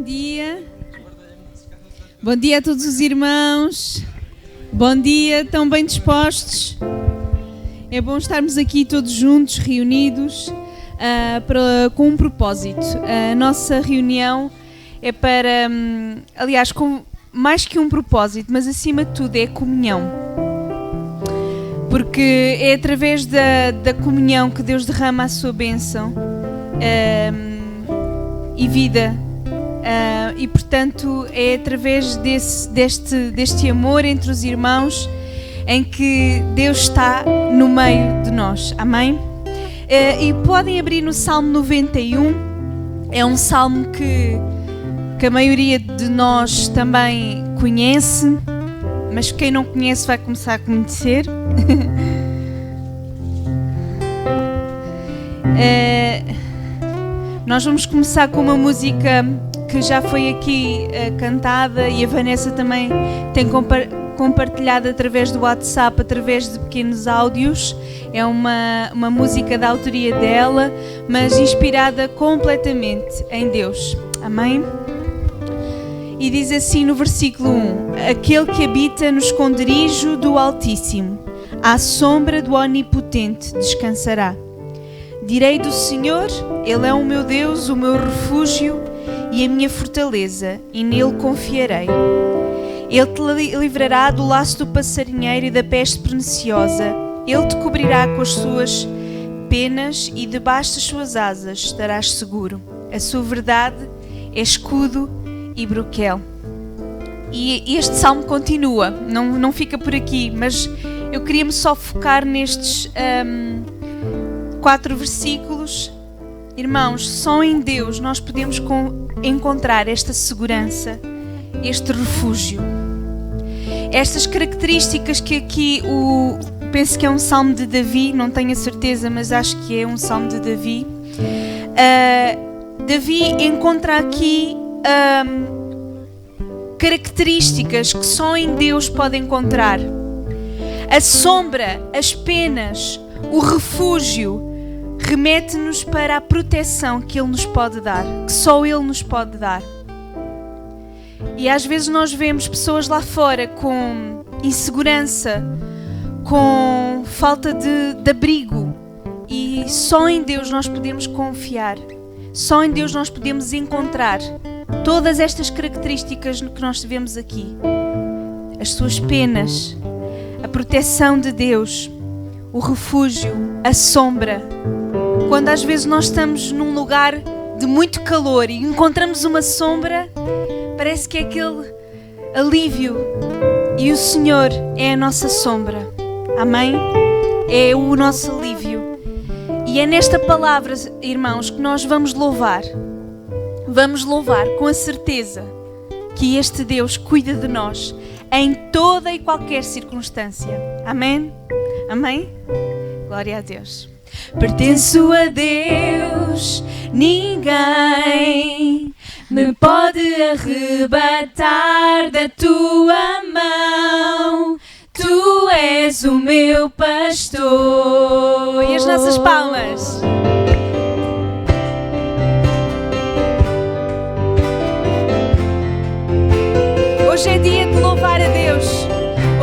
dia. Bom dia a todos os irmãos. Bom dia, estão bem dispostos? É bom estarmos aqui todos juntos, reunidos, com um propósito. A nossa reunião é para, aliás, mais que um propósito, mas acima de tudo é comunhão. Porque é através da comunhão que Deus derrama a sua bênção e vida. E portanto é através deste amor entre os irmãos em que Deus está no meio de nós. Amém? E podem abrir no Salmo 91. É um salmo que a maioria de nós também conhece, mas quem não conhece vai começar a conhecer. Nós vamos começar com uma música que já foi aqui cantada e a Vanessa também tem compartilhado através do WhatsApp, através de pequenos áudios. É uma música da autoria dela, mas inspirada completamente em Deus. Amém? E diz assim no versículo 1: Aquele que habita no esconderijo do Altíssimo, à sombra do Onipotente descansará. Direi do Senhor, Ele é o meu Deus, o meu refúgio e a minha fortaleza, e nele confiarei. Ele te livrará do laço do passarinheiro e da peste perniciosa. Ele te cobrirá com as suas penas e debaixo das suas asas estarás seguro. A sua verdade é escudo e broquel. E este salmo continua, não fica por aqui, mas eu queria-me só focar nestes 4 versículos. Irmãos, só em Deus nós podemos encontrar esta segurança, este refúgio. Estas características que aqui, penso que é um salmo de Davi, não tenho a certeza, mas acho que é um salmo de Davi. Davi encontra aqui características que só em Deus pode encontrar. A sombra, as penas, o refúgio remete-nos para a proteção que Ele nos pode dar, que só Ele nos pode dar. E às vezes nós vemos pessoas lá fora com insegurança, com falta de abrigo, e só em Deus nós podemos confiar, só em Deus nós podemos encontrar todas estas características que nós vemos aqui. As suas penas, a proteção de Deus, o refúgio, a sombra. Quando às vezes nós estamos num lugar de muito calor e encontramos uma sombra, parece que é aquele alívio. E o Senhor é a nossa sombra. Amém? É o nosso alívio. E é nesta palavra, irmãos, que nós vamos louvar. Vamos louvar com a certeza que este Deus cuida de nós em toda e qualquer circunstância. Amém? Amém? Glória a Deus. Pertenço a Deus, ninguém me pode arrebatar da tua mão. Tu és o meu pastor. E as nossas palmas. Hoje é dia de louvar a Deus.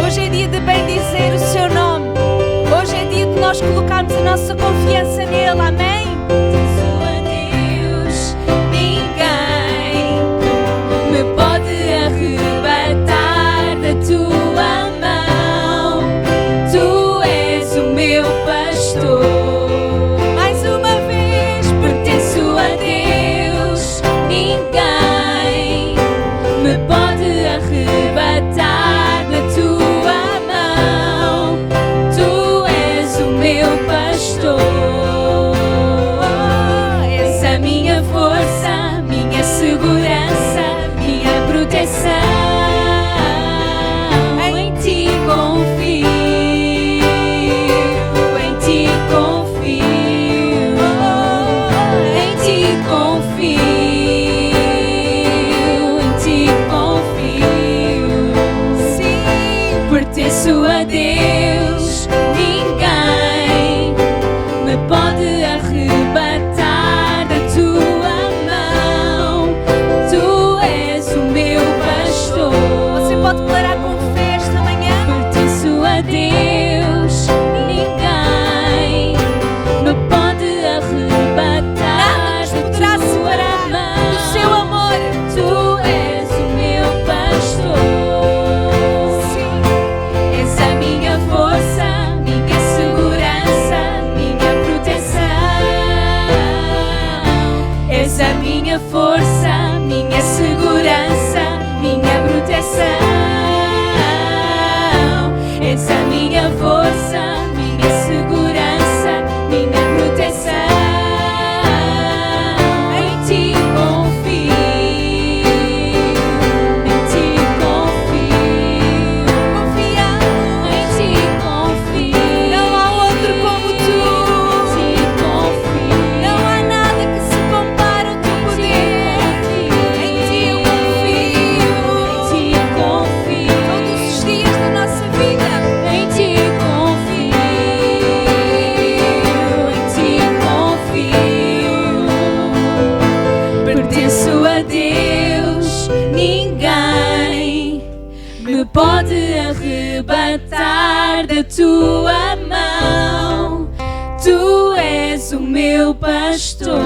Hoje é dia de bendizer o seu nome. Hoje é dia de nós colocarmos a nossa confiança nele. Amém? Deus, ninguém me pode arrebatar da tua mão. Tu és o meu pastor. Mais uma vez, pertenço a Deus. Ninguém me pode arrebatar da tua mão. Tu és o meu pastor. pode arrebatar da tua mão. Tu és o meu pastor.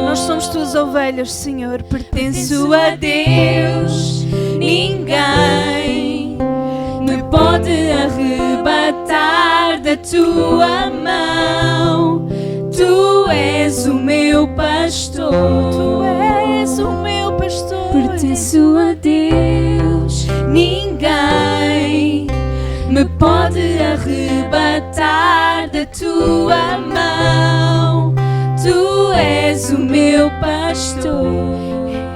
Nós somos tuas ovelhas, Senhor. Pertenço a Deus. Ninguém me pode arrebatar da tua mão. Tu és o meu pastor. Tu és o meu pastor. Pertenço a Deus. Ninguém me pode arrebatar da tua mão. Tu és o meu pastor.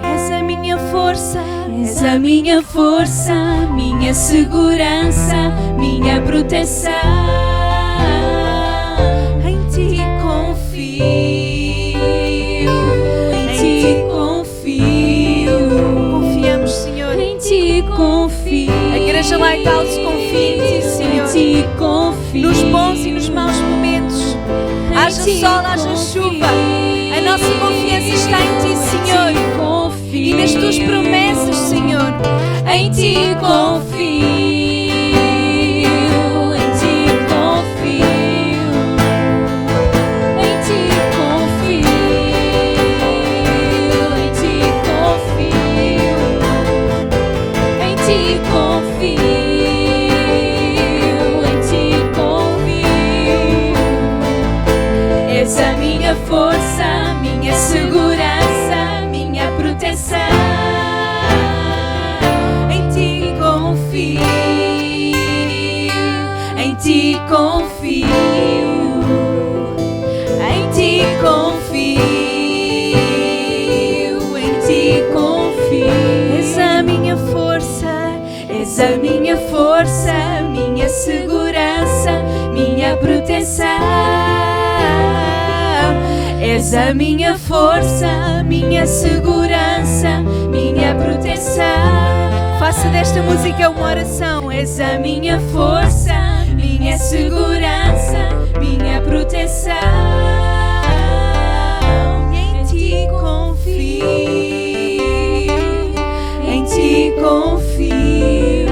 És a minha força. És a minha força, minha segurança, minha proteção. Em ti confio, em ti confio. confiamos, Senhor. Em ti confio. A Igreja Lighthouse confia em ti, Senhor. Em ti confio. Nos bons e nos maus momentos. Haja sol, haja chuva. A nossa confiança está em ti, Senhor. E nas tuas promessas, Senhor. Em ti confio. Em ti confio. Em ti confio. Em ti confio. Em ti confio. Em ti confio. És a minha força, minha segurança, minha proteção. Em ti confio. Em ti confio. Em ti confio. Em ti confio. És a minha força. És a minha força, minha segurança, minha proteção. És a minha força, minha segurança, minha proteção. Faça desta música uma oração. És a minha força, minha segurança, minha proteção. Em ti confio. Em ti confio.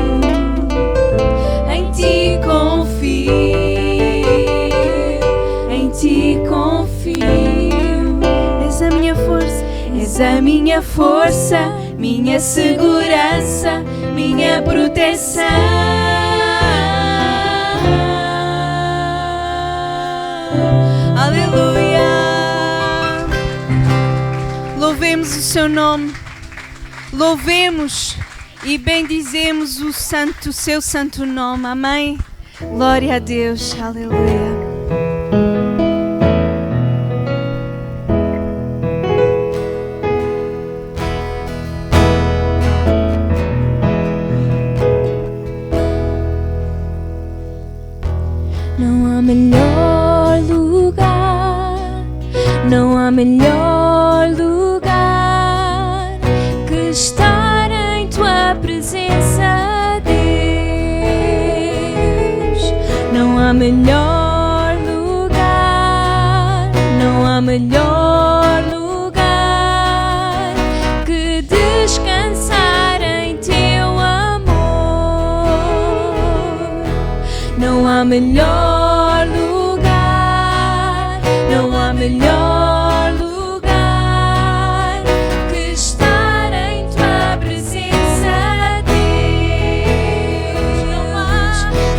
Em ti confio. Em ti confio. És a minha força. És a minha força, minha segurança, minha proteção. Aleluia. Louvemos o seu nome. Louvemos e bendizemos o seu santo nome. Amém. Glória a Deus. Aleluia. Não há melhor lugar, não há melhor lugar que estar em tua presença, Deus. Não há melhor lugar, não há melhor lugar que descansar em teu amor. Não há melhor lugar, não há melhor lugar que estar em tua presença, Deus.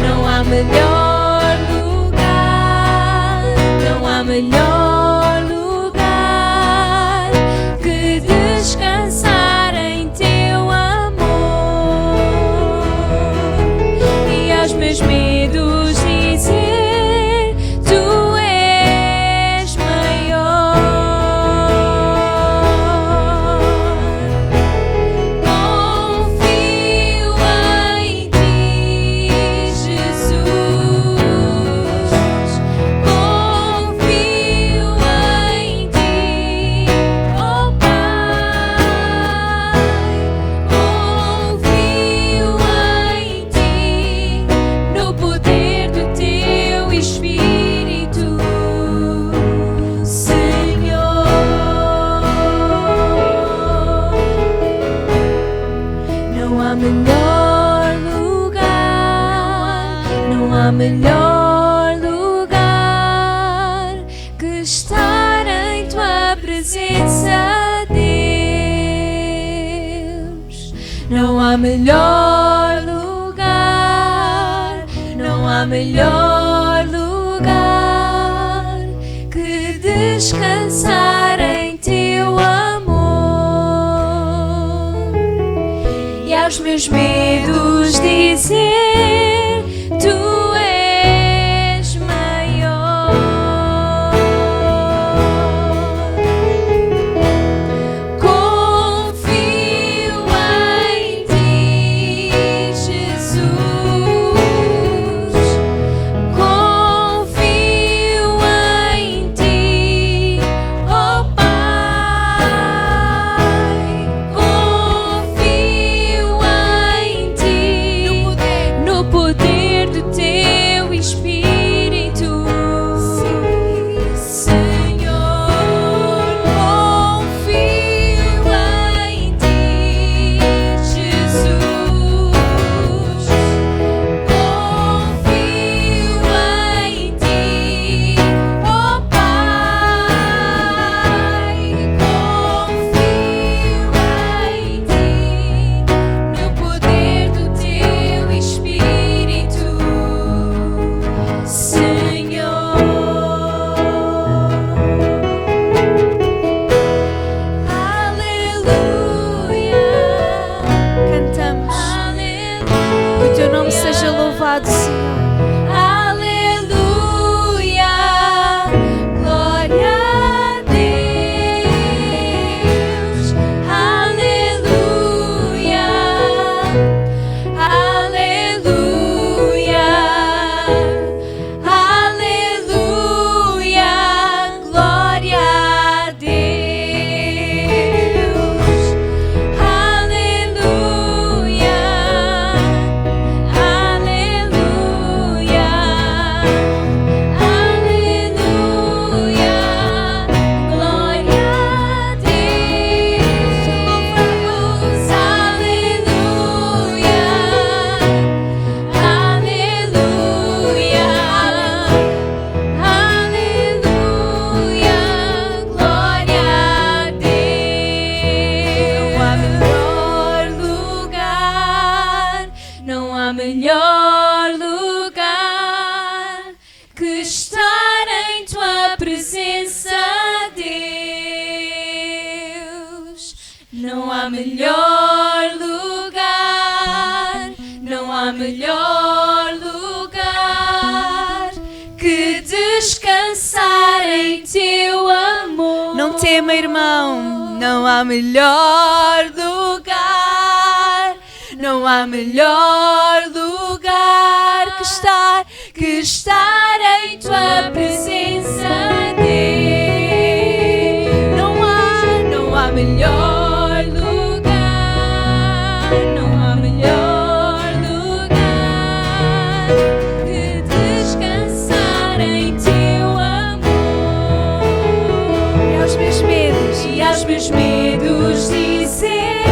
Não há melhor lugar, não há melhor lugar que descansar em teu amor. E aos meus medos dizer: Tu és maior. melhor lugar que estar em tua presença, Deus. Não há melhor lugar, não há melhor lugar que descansar em teu amor e aos meus medos dizer: Tu és maior. Confio em ti, Jesus. Confio em ti, oh Pai. Confio em ti, no poder do teu Espírito, Senhor. Confio em ti, Jesus. Confio em ti, oh Pai. Confio em ti, no poder do teu Espírito, Senhor. Aleluia. Cantamos. Aleluia. O teu nome seja louvado, Senhor. Aleluia. Glória a Deus. Aleluia. Aleluia. Aleluia. Glória a Deus. Aleluia. Aleluia. Aleluia. Glória a Deus. Louvamos. Aleluia. Aleluia. Aleluia. Glória a Deus. Não há melhor lugar que estar em tua presença, Deus. Não há melhor lugar, não há melhor lugar que descansar em teu amor. Não tema, irmão, não há melhor lugar, não há melhor lugar que estar em tua presença, Deus. Não há melhor lugar, não há melhor lugar que descansar em teu amor E aos meus medos, e aos meus medos dizer: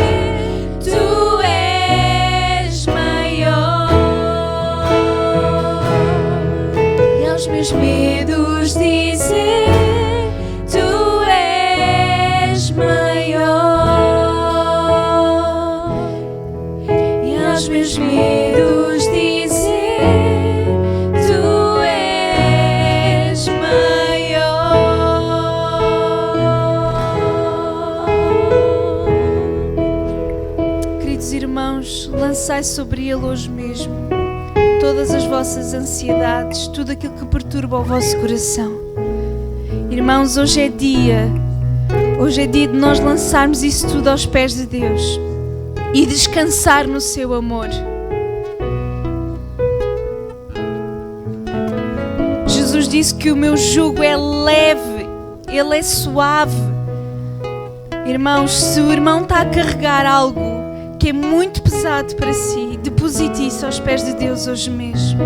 Tu és maior. E aos meus medos dizer: Tu és maior. E aos meus medos dizer: Tu és maior. queridos irmãos, lançai sobre Ele hoje mesmo todas as vossas ansiedades, tudo aquilo que perturba o vosso coração. Irmãos, hoje é dia de nós lançarmos isso tudo aos pés de Deus e descansar no seu amor. Jesus disse que o meu jugo é leve, ele é suave. Irmãos, se o irmão está a carregar algo que é muito pesado para si, deposite isso aos pés de Deus hoje mesmo.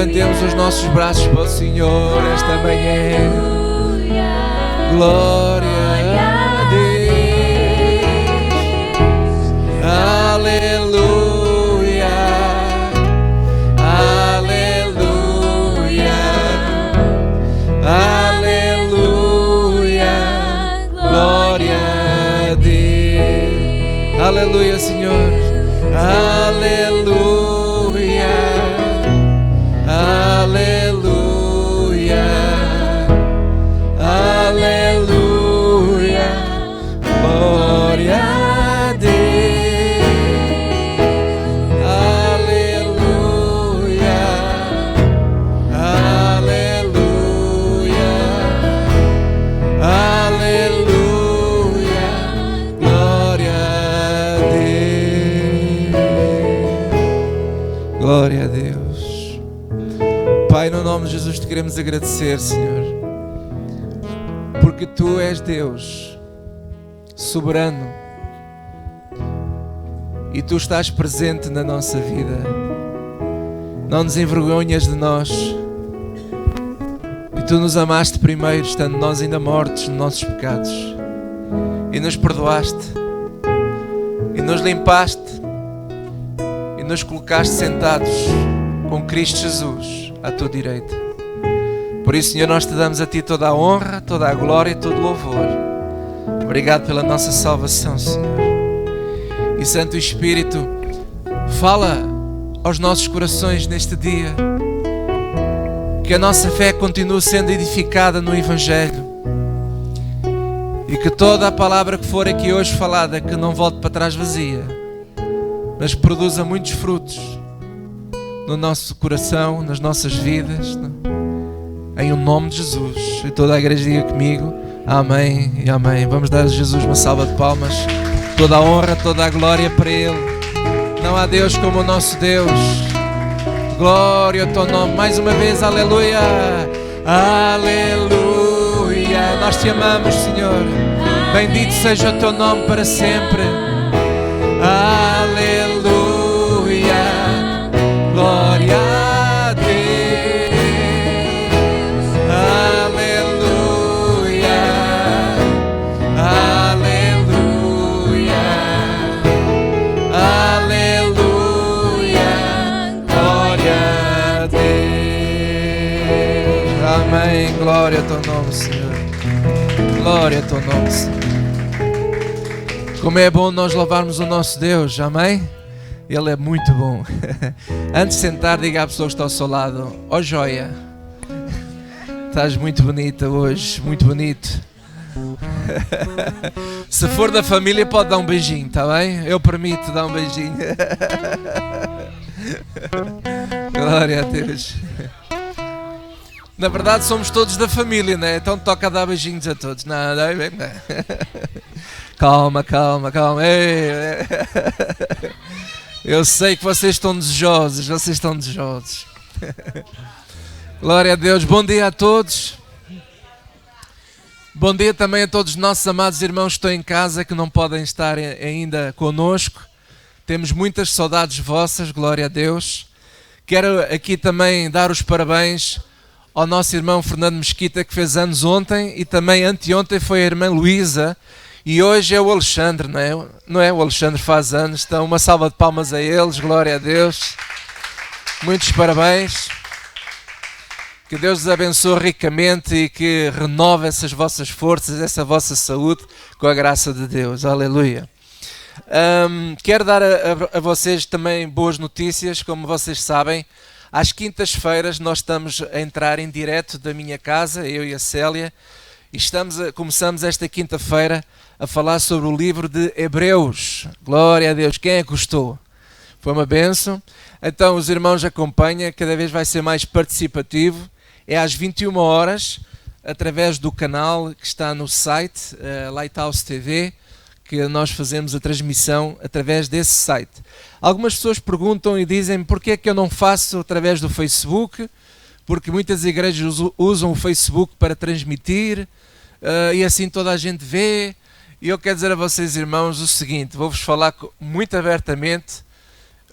levantemos os nossos braços para o Senhor esta manhã. Glória a Deus. Aleluia. Aleluia. Aleluia. Glória a Deus. Aleluia, Senhor. Aleluia. Aleluia. Aleluia. Glória a Deus. Aleluia. Aleluia. Aleluia. Glória a Deus. Glória a Deus. Pai, no nome de Jesus te queremos agradecer, Senhor, porque Tu és Deus soberano e Tu estás presente na nossa vida. Não nos envergonhas de nós, e Tu nos amaste primeiro, estando nós ainda mortos nos nossos pecados, e nos perdoaste, e nos limpaste, e nos colocaste sentados com Cristo Jesus à Tua direita. Por isso, Senhor, nós te damos a Ti toda a honra, toda a glória e todo o louvor. Obrigado pela nossa salvação, Senhor. E Santo Espírito, fala aos nossos corações neste dia, que a nossa fé continue sendo edificada no Evangelho, e que toda a palavra que for aqui hoje falada, que não volte para trás vazia, mas que produza muitos frutos no nosso coração, nas nossas vidas, em o nome de Jesus. E toda a igreja diga comigo, amém e amém. Vamos dar a Jesus uma salva de palmas. Toda a honra, toda a glória para Ele. Não há Deus como o nosso Deus. Glória ao Teu nome. Mais uma vez, aleluia. Aleluia. Nós Te amamos, Senhor. Bendito seja o Teu nome para sempre. Aleluia. Glória a Deus. Aleluia. Aleluia. Aleluia. Glória a Deus. Amém. Glória ao Teu nome, Senhor. Glória ao Teu nome, Senhor. Como é bom nós louvarmos o nosso Deus. Amém? Ele é muito bom. Antes de sentar, diga à pessoa que está ao seu lado: ó joia, estás muito bonita hoje, muito bonito. Se for da família, pode dar um beijinho, está bem? Eu permito dar um beijinho. Glória a Deus. Na verdade somos todos da família, né? Então toca dar beijinhos a todos. Não. Calma. Ei. Eu sei que vocês estão desejosos. Glória a Deus. Bom dia a todos. Bom dia também a todos os nossos amados irmãos que estão em casa, que não podem estar ainda connosco. Temos muitas saudades vossas, glória a Deus. Quero aqui também dar os parabéns ao nosso irmão Fernando Mesquita, que fez anos ontem, e também anteontem foi a irmã Luísa. E hoje é o Alexandre, não é? Não é? O Alexandre faz anos. Então, uma salva de palmas a eles, glória a Deus. Muitos parabéns. Que Deus os abençoe ricamente e que renove essas vossas forças, essa vossa saúde, com a graça de Deus. Aleluia. Quero dar a vocês também boas notícias. Como vocês sabem, às quintas-feiras nós estamos a entrar em direto da minha casa, eu e a Célia, e começamos esta quinta-feira a falar sobre o livro de Hebreus. Glória a Deus. Quem é que gostou? Foi uma bênção. Então os irmãos acompanham, cada vez vai ser mais participativo. É às 21 horas, através do canal que está no site, Lighthouse TV, que nós fazemos a transmissão através desse site. Algumas pessoas perguntam e dizem: porquê é que eu não faço através do Facebook? Porque muitas igrejas usam o Facebook para transmitir, e assim toda a gente vê. E eu quero dizer a vocês, irmãos, o seguinte: vou-vos falar muito abertamente,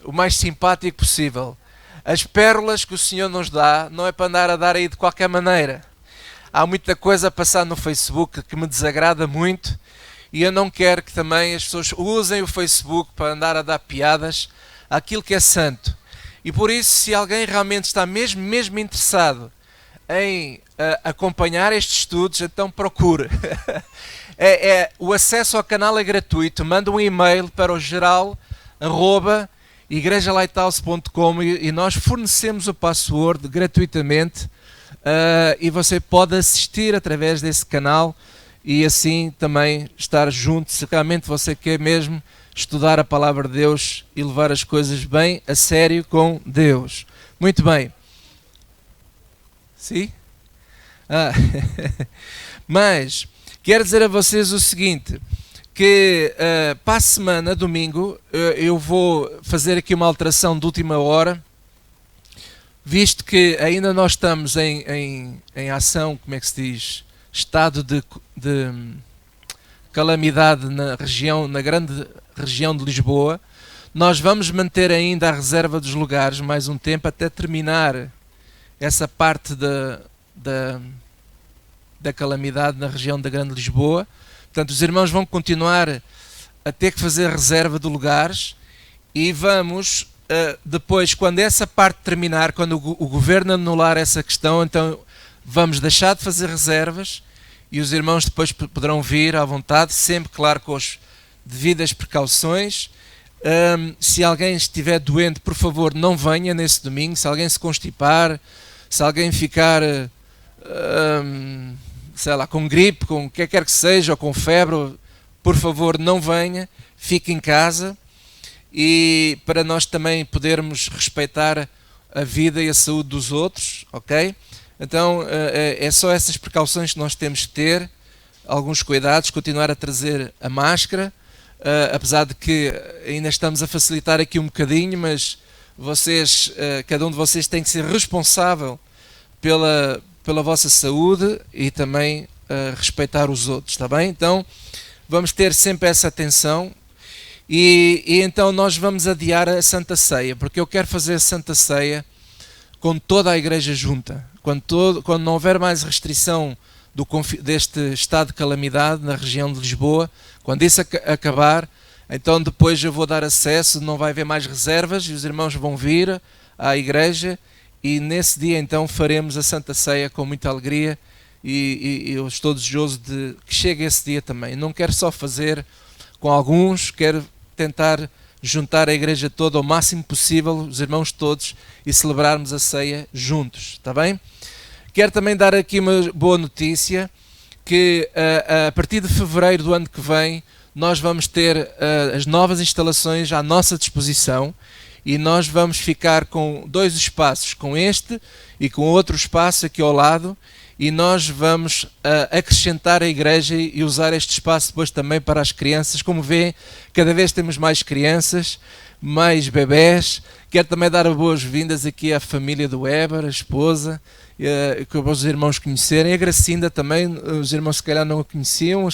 o mais simpático possível. As pérolas que o Senhor nos dá não é para andar a dar aí de qualquer maneira. Há muita coisa a passar no Facebook que me desagrada muito e eu não quero que também as pessoas usem o Facebook para andar a dar piadas àquilo que é santo. E por isso, se alguém realmente está mesmo interessado em acompanhar estes estudos, então procure. O acesso ao canal é gratuito. Manda um e-mail para o geral@igrejalighthouse.com e nós fornecemos o password gratuitamente e você pode assistir através desse canal e assim também estar junto, se realmente você quer mesmo estudar a palavra de Deus e levar as coisas bem a sério com Deus. Muito bem. Sim? Mas quero dizer a vocês o seguinte, que para a semana, domingo, eu vou fazer aqui uma alteração de última hora, visto que ainda nós estamos em ação, como é que se diz, estado de calamidade na grande região de Lisboa. Nós vamos manter ainda a reserva dos lugares mais um tempo até terminar essa parte da calamidade na região da Grande Lisboa. Portanto, os irmãos vão continuar a ter que fazer reserva de lugares e vamos, depois, quando essa parte terminar, quando o governo anular essa questão, então vamos deixar de fazer reservas e os irmãos depois poderão vir à vontade, sempre, claro, com as devidas precauções. Se alguém estiver doente, por favor, não venha nesse domingo. Se alguém se constipar, se alguém ficar sei lá, com gripe, com o que quer que seja, ou com febre, por favor, não venha, fique em casa, e para nós também podermos respeitar a vida e a saúde dos outros, ok? Então é só essas precauções que nós temos que ter, alguns cuidados, continuar a trazer a máscara, apesar de que ainda estamos a facilitar aqui um bocadinho, mas vocês, cada um de vocês tem que ser responsável pela vossa saúde e também respeitar os outros, está bem? Então vamos ter sempre essa atenção e então nós vamos adiar a Santa Ceia, porque eu quero fazer a Santa Ceia com toda a igreja junta, quando não houver mais restrição deste estado de calamidade na região de Lisboa, quando isso acabar, então depois eu vou dar acesso, não vai haver mais reservas e os irmãos vão vir à igreja. E nesse dia então faremos a Santa Ceia com muita alegria e eu estou desejoso de que chegue esse dia também. Não quero só fazer com alguns, quero tentar juntar a igreja toda ao máximo possível, os irmãos todos, e celebrarmos a ceia juntos, está bem? Quero também dar aqui uma boa notícia, que a partir de fevereiro do ano que vem nós vamos ter as novas instalações à nossa disposição. E nós vamos ficar com 2 espaços, com este e com outro espaço aqui ao lado, e nós vamos acrescentar a igreja e usar este espaço depois também para as crianças. Como vê, cada vez temos mais crianças, mais bebés. Quero também dar as boas-vindas aqui à família do Weber, a esposa, que os irmãos conhecerem. A Gracinda também, os irmãos se calhar não a conheciam,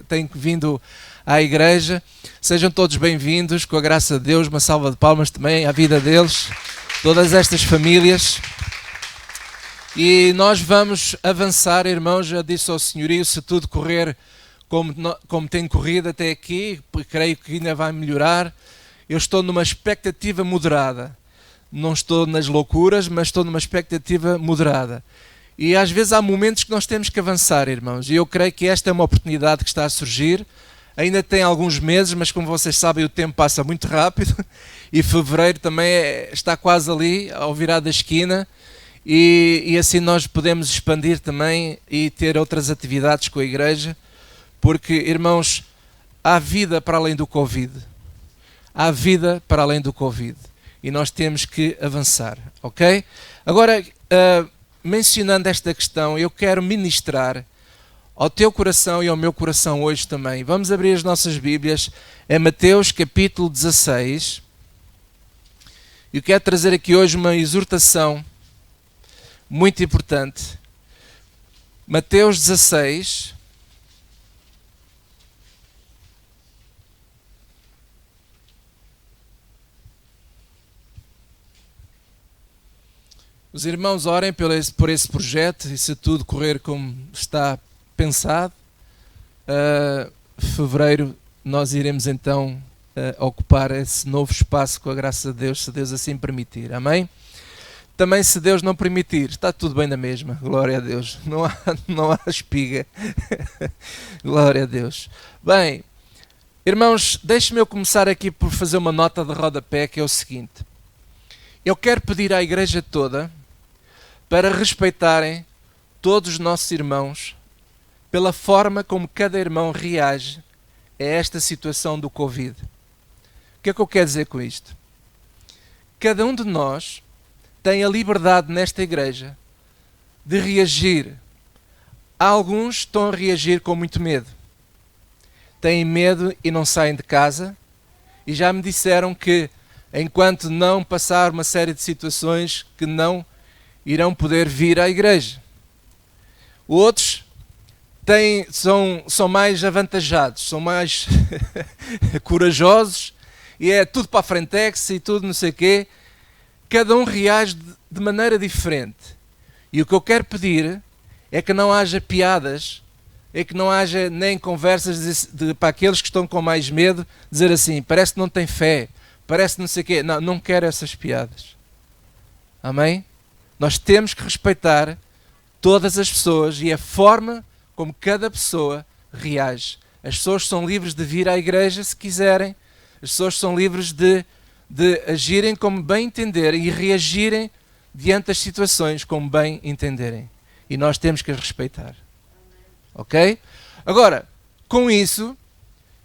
têm vindo à igreja. Sejam todos bem-vindos, com a graça de Deus. Uma salva de palmas também à vida deles, todas estas famílias. E nós vamos avançar, irmãos. Já disse ao senhorio, se tudo correr como tem corrido até aqui, creio que ainda vai melhorar. Eu estou numa expectativa moderada. Não estou nas loucuras, mas estou numa expectativa moderada. E às vezes há momentos que nós temos que avançar, irmãos. E eu creio que esta é uma oportunidade que está a surgir. Ainda tem alguns meses, mas como vocês sabem, o tempo passa muito rápido. E fevereiro também está quase ali, ao virar da esquina. E assim nós podemos expandir também e ter outras atividades com a igreja. Porque, irmãos, há vida para além do Covid. Há vida para além do Covid. E nós temos que avançar, ok? Agora, mencionando esta questão, eu quero ministrar ao teu coração e ao meu coração hoje também. Vamos abrir as nossas Bíblias em Mateus capítulo 16. Eu quero trazer aqui hoje uma exortação muito importante. Mateus 16. Os irmãos orem por esse projeto e se tudo correr como está pensado, fevereiro nós iremos então ocupar esse novo espaço com a graça de Deus, se Deus assim permitir. Amém? Também se Deus não permitir, está tudo bem na mesma, glória a Deus, não há espiga, glória a Deus. Bem, irmãos, deixe-me eu começar aqui por fazer uma nota de rodapé, que é o seguinte. Eu quero pedir à igreja toda para respeitarem todos os nossos irmãos pela forma como cada irmão reage a esta situação do Covid. O que é que eu quero dizer com isto? Cada um de nós tem a liberdade nesta igreja de reagir. Alguns estão a reagir com muito medo. Têm medo e não saem de casa. E já me disseram que, enquanto não passar uma série de situações, que não irão poder vir à igreja. Outros são mais avantajados, são mais corajosos, e é tudo para a frentex e tudo não sei o quê. Cada um reage de maneira diferente. E o que eu quero pedir é que não haja piadas, é que não haja nem conversas para aqueles que estão com mais medo, dizer assim, parece que não tem fé, parece que não sei o quê. Não quero essas piadas. Amém? Nós temos que respeitar todas as pessoas e a forma como cada pessoa reage. As pessoas são livres de vir à igreja se quiserem, as pessoas são livres de agirem como bem entenderem e reagirem diante das situações como bem entenderem. E nós temos que as respeitar. Ok? Agora, com isso,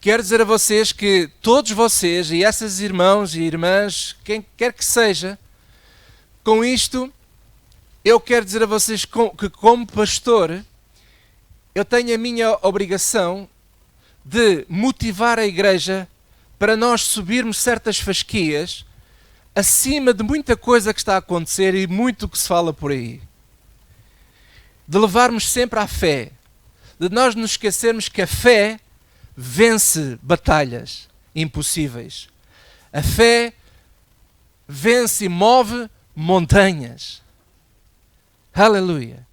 quero dizer a vocês que todos vocês e essas irmãos e irmãs, quem quer que seja, com isto, eu quero dizer a vocês que como pastor, eu tenho a minha obrigação de motivar a igreja para nós subirmos certas fasquias acima de muita coisa que está a acontecer e muito que se fala por aí. De levarmos sempre à fé. De nós nos esquecermos que a fé vence batalhas impossíveis. A fé vence e move montanhas. Aleluia.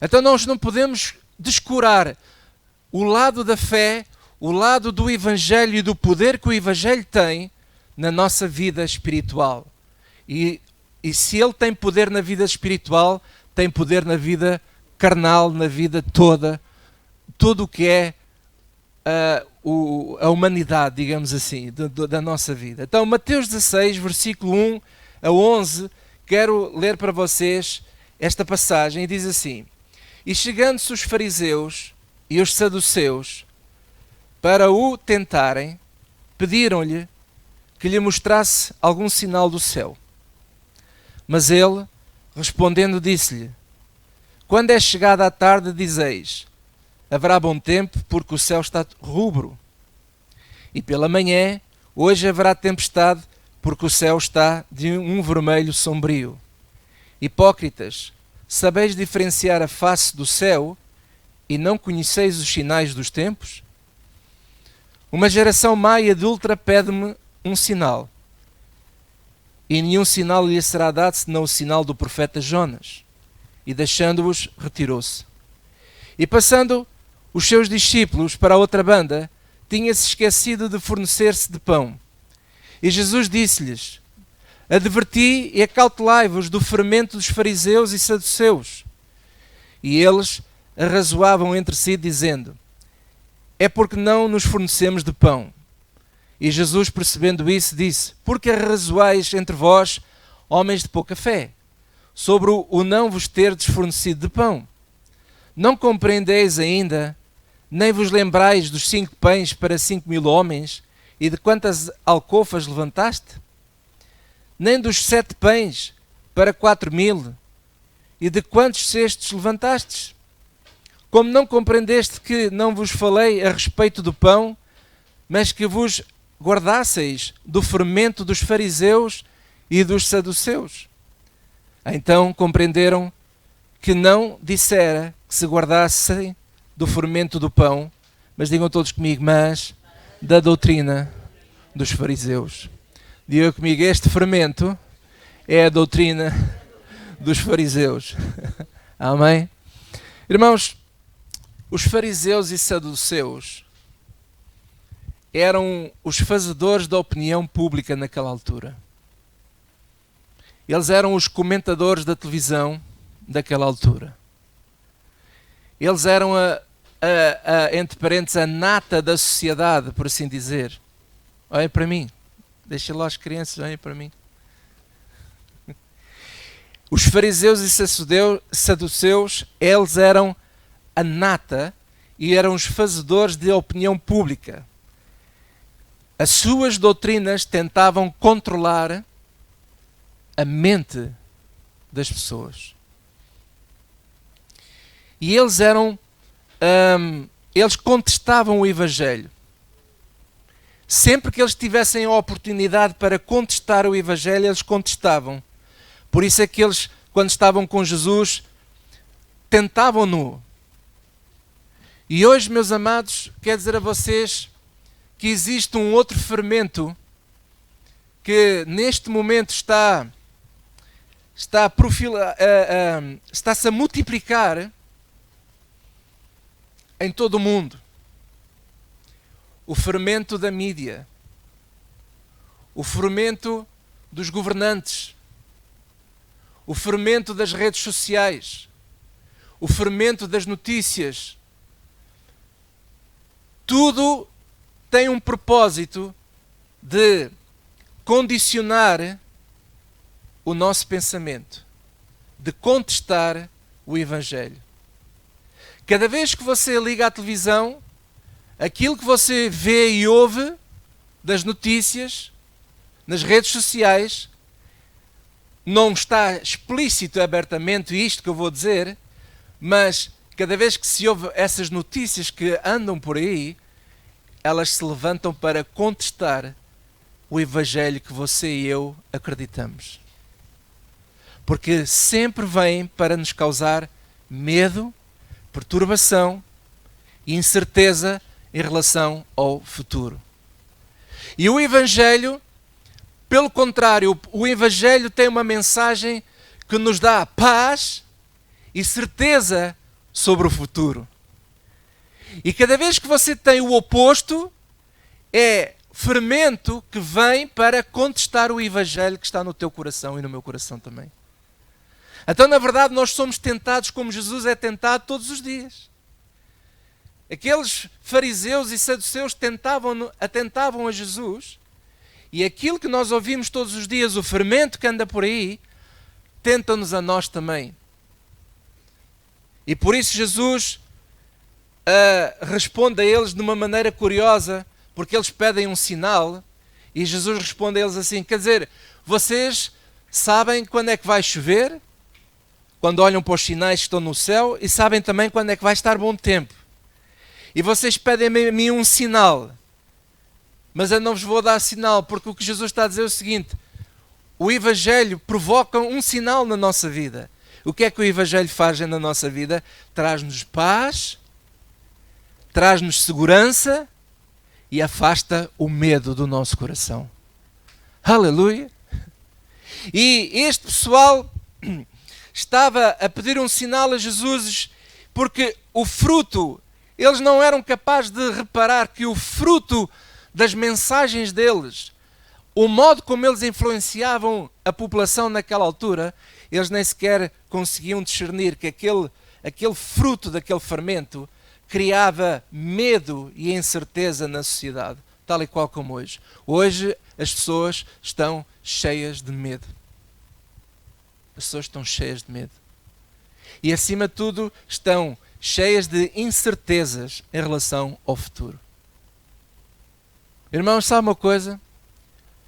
Então nós não podemos descurar o lado da fé, o lado do Evangelho e do poder que o Evangelho tem na nossa vida espiritual. E se ele tem poder na vida espiritual, tem poder na vida carnal, na vida toda, tudo o que é a humanidade, digamos assim, da nossa vida. Então, Mateus 16, versículo 1 a 11, quero ler para vocês esta passagem, e diz assim: E chegando-se os fariseus e os saduceus, para o tentarem, pediram-lhe que lhe mostrasse algum sinal do céu. Mas ele, respondendo, disse-lhe: Quando é chegada a tarde, dizeis, haverá bom tempo, porque o céu está rubro. E pela manhã, hoje haverá tempestade, porque o céu está de um vermelho sombrio. Hipócritas, sabeis diferenciar a face do céu e não conheceis os sinais dos tempos? Uma geração má e adúltera pede-me um sinal, e nenhum sinal lhe será dado senão o sinal do profeta Jonas. E deixando-os, retirou-se. E passando os seus discípulos para a outra banda, tinha-se esquecido de fornecer-se de pão. E Jesus disse-lhes: Adverti e acautelai-vos do fermento dos fariseus e saduceus. E eles arrazoavam entre si, dizendo: É porque não nos fornecemos de pão. E Jesus, percebendo isso, disse: Por que arrazoais entre vós, homens de pouca fé, sobre o não vos terdes fornecido de pão? Não compreendeis ainda, nem vos lembrais dos 5 pães para 5.000 homens, e de quantas alcofas levantaste? Nem dos 7 pães para 4.000, e de quantos cestos levantastes? Como não compreendeste que não vos falei a respeito do pão, mas que vos guardasseis do fermento dos fariseus e dos saduceus? Então compreenderam que não dissera que se guardassem do fermento do pão, mas digam todos comigo, mas da doutrina dos fariseus. Digam comigo, este fermento é a doutrina dos fariseus. Amém? Irmãos, os fariseus e saduceus eram os fazedores da opinião pública naquela altura. Eles eram os comentadores da televisão daquela altura. Eles eram entre parênteses, a nata da sociedade, por assim dizer. Olhem para mim. Deixem lá as crianças, olhem para mim. Os fariseus e saduceus, eles eram a nata e eram os fazedores de opinião pública. As suas doutrinas tentavam controlar a mente das pessoas. E eles eles contestavam o Evangelho. Sempre que eles tivessem a oportunidade para contestar o Evangelho, eles contestavam. Por isso é que eles, quando estavam com Jesus, tentavam-no. E hoje, meus amados, quero dizer a vocês que existe um outro fermento que neste momento está-se a multiplicar em todo o mundo. O fermento da mídia, o fermento dos governantes, o fermento das redes sociais, o fermento das notícias. Tudo tem um propósito de condicionar o nosso pensamento, de contestar o Evangelho. Cada vez que você liga à televisão, aquilo que você vê e ouve das notícias, nas redes sociais, não está explícito abertamente isto que eu vou dizer, mas cada vez que se ouve essas notícias que andam por aí, elas se levantam para contestar o Evangelho que você e eu acreditamos. Porque sempre vêm para nos causar medo, perturbação e incerteza em relação ao futuro. E o Evangelho, pelo contrário, o Evangelho tem uma mensagem que nos dá paz e certeza sobre o futuro. E cada vez que você tem o oposto, é fermento que vem para contestar o Evangelho que está no teu coração e no meu coração também. Então, na verdade, nós somos tentados como Jesus é tentado todos os dias. Aqueles fariseus e saduceus atentavam a Jesus, e aquilo que nós ouvimos todos os dias, o fermento que anda por aí, tenta-nos a nós também. E por isso Jesus responde a eles de uma maneira curiosa, porque eles pedem um sinal, e Jesus responde a eles assim, quer dizer, vocês sabem quando é que vai chover, quando olham para os sinais que estão no céu, e sabem também quando é que vai estar bom tempo. E vocês pedem a mim um sinal, mas eu não vos vou dar sinal, porque o que Jesus está a dizer é o seguinte, o Evangelho provoca um sinal na nossa vida. O que é que o Evangelho faz na nossa vida? Traz-nos paz, traz-nos segurança e afasta o medo do nosso coração. Aleluia! E este pessoal estava a pedir um sinal a Jesus, porque o fruto, eles não eram capazes de reparar que o fruto das mensagens deles, o modo como eles influenciavam a população naquela altura, eles nem sequer conseguiam discernir que aquele fruto daquele fermento criava medo e incerteza na sociedade, tal e qual como hoje. Hoje as pessoas estão cheias de medo. As pessoas estão cheias de medo. E acima de tudo estão cheias de incertezas em relação ao futuro. Irmãos, sabe uma coisa?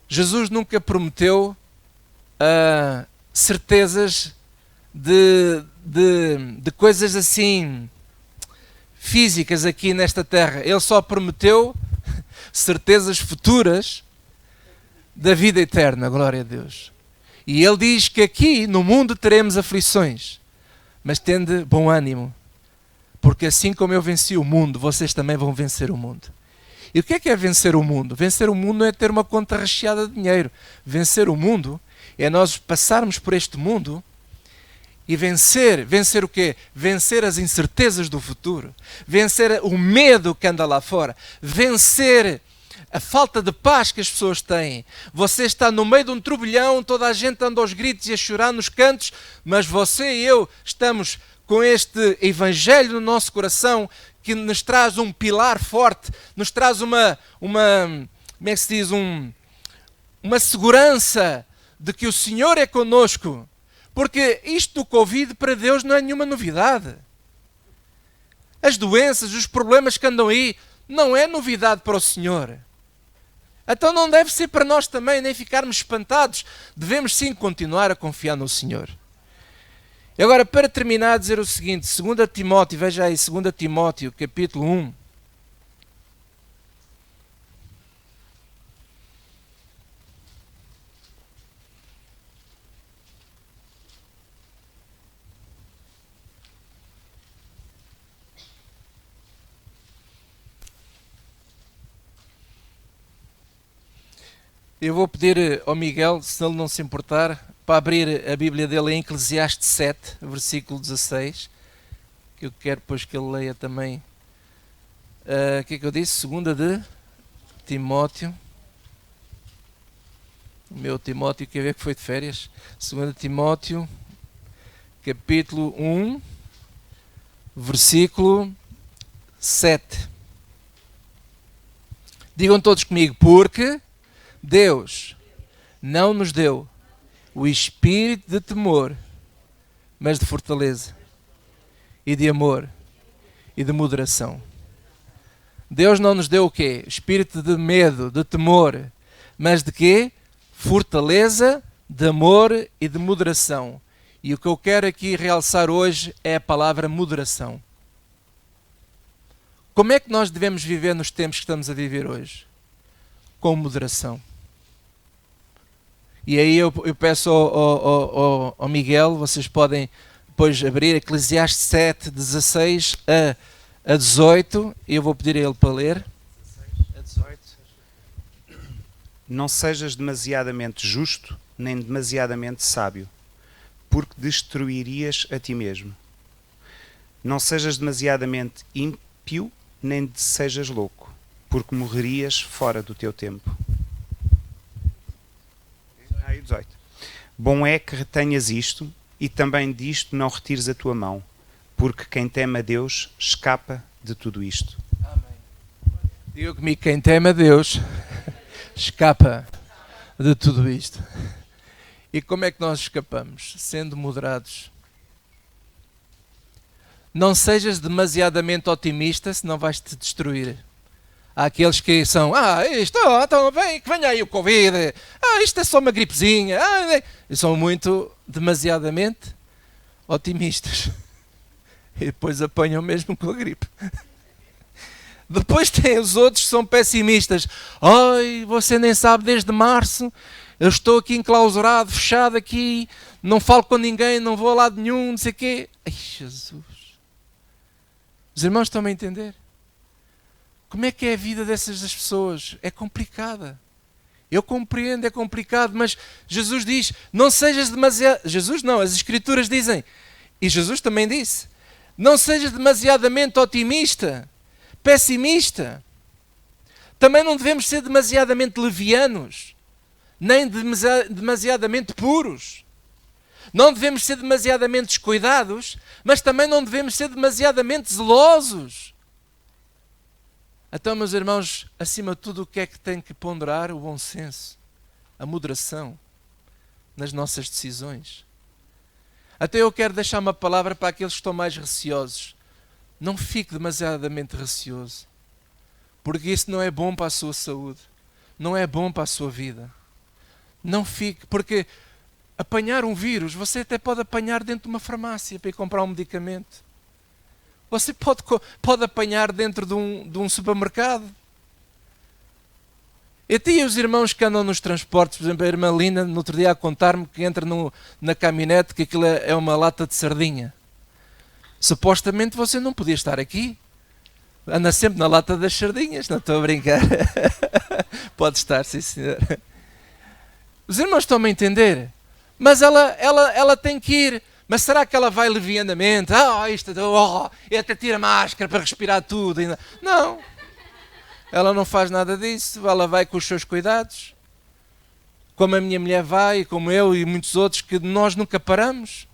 Jesus nunca prometeu certezas de coisas assim físicas aqui nesta terra. Ele só prometeu certezas futuras da vida eterna, glória a Deus. E ele diz que aqui no mundo teremos aflições, mas tende bom ânimo, porque assim como eu venci o mundo, vocês também vão vencer o mundo. E o que é vencer o mundo? Vencer o mundo não é ter uma conta recheada de dinheiro. Vencer o mundo é nós passarmos por este mundo E vencer o quê? Vencer as incertezas do futuro. Vencer o medo que anda lá fora. Vencer a falta de paz que as pessoas têm. Você está no meio de um turbilhão, toda a gente anda aos gritos e a chorar nos cantos, mas você e eu estamos com este evangelho no nosso coração que nos traz um pilar forte, nos traz uma como é que se diz, uma segurança de que o Senhor é conosco. Porque isto do Covid para Deus não é nenhuma novidade. As doenças, os problemas que andam aí, não é novidade para o Senhor. Então não deve ser para nós também, nem ficarmos espantados. Devemos sim continuar a confiar no Senhor. E agora, para terminar, dizer o seguinte, 2 Timóteo, veja aí, 2 Timóteo, capítulo 1. Eu vou pedir ao Miguel, se ele não se importar, para abrir a Bíblia dele em Eclesiastes 7, versículo 16, que eu quero depois que ele leia também. O que é que eu disse? 2 de Timóteo. O meu Timóteo, quer ver que foi de férias? 2 Timóteo, capítulo 1, versículo 7. Digam todos comigo, porque Deus não nos deu o espírito de temor, mas de fortaleza e de amor e de moderação. Deus não nos deu o quê? Espírito de medo, de temor, mas de quê? Fortaleza, de amor e de moderação. E o que eu quero aqui realçar hoje é a palavra moderação. Como é que nós devemos viver nos tempos que estamos a viver hoje? Com moderação. E aí eu peço ao Miguel, vocês podem depois abrir Eclesiastes 7, 16 a 18, e eu vou pedir a ele para ler. A 18. Não sejas demasiadamente justo, nem demasiadamente sábio, porque destruirias a ti mesmo. Não sejas demasiadamente ímpio, nem sejas louco, porque morrerias fora do teu tempo. 18. Bom é que retenhas isto, e também disto não retires a tua mão, porque quem teme a Deus escapa de tudo isto. Amém. Diga comigo, quem teme a Deus escapa de tudo isto. E como é que nós escapamos? Sendo moderados. Não sejas demasiadamente otimista, senão vais-te destruir. Há aqueles que são, então vem, que venha aí o Covid, isto é só uma gripezinha, e são muito demasiadamente otimistas. E depois apanham mesmo com a gripe. Depois tem os outros que são pessimistas. Você nem sabe, desde março, eu estou aqui enclausurado, fechado aqui, não falo com ninguém, não vou a lado nenhum, não sei o quê. Ai, Jesus. Os irmãos estão-me a entender? Como é que é a vida dessas pessoas? É complicada. Eu compreendo, é complicado, mas Jesus diz, não sejas demasiado... Jesus não, as Escrituras dizem, e Jesus também disse, não sejas demasiadamente otimista, pessimista. Também não devemos ser demasiadamente levianos, nem demasiadamente puros. Não devemos ser demasiadamente descuidados, mas também não devemos ser demasiadamente zelosos. Então, meus irmãos, acima de tudo, o que é que tem que ponderar? O bom senso, a moderação nas nossas decisões. Até eu quero deixar uma palavra para aqueles que estão mais receosos. Não fique demasiadamente receoso, porque isso não é bom para a sua saúde, não é bom para a sua vida. Não fique, porque apanhar um vírus, você até pode apanhar dentro de uma farmácia para ir comprar um medicamento. Você pode apanhar dentro de um supermercado. E até os irmãos que andam nos transportes, por exemplo, a irmã Linda, no outro dia a contar-me que entra na caminhonete, que aquilo é uma lata de sardinha. Supostamente você não podia estar aqui. Anda sempre na lata das sardinhas, não estou a brincar. Pode estar, sim senhor. Os irmãos estão-me a entender. Mas ela tem que ir. Mas será que ela vai levianamente? Até tira a máscara para respirar tudo. Não. Ela não faz nada disso. Ela vai com os seus cuidados. Como a minha mulher vai, como eu e muitos outros, que nós nunca paramos.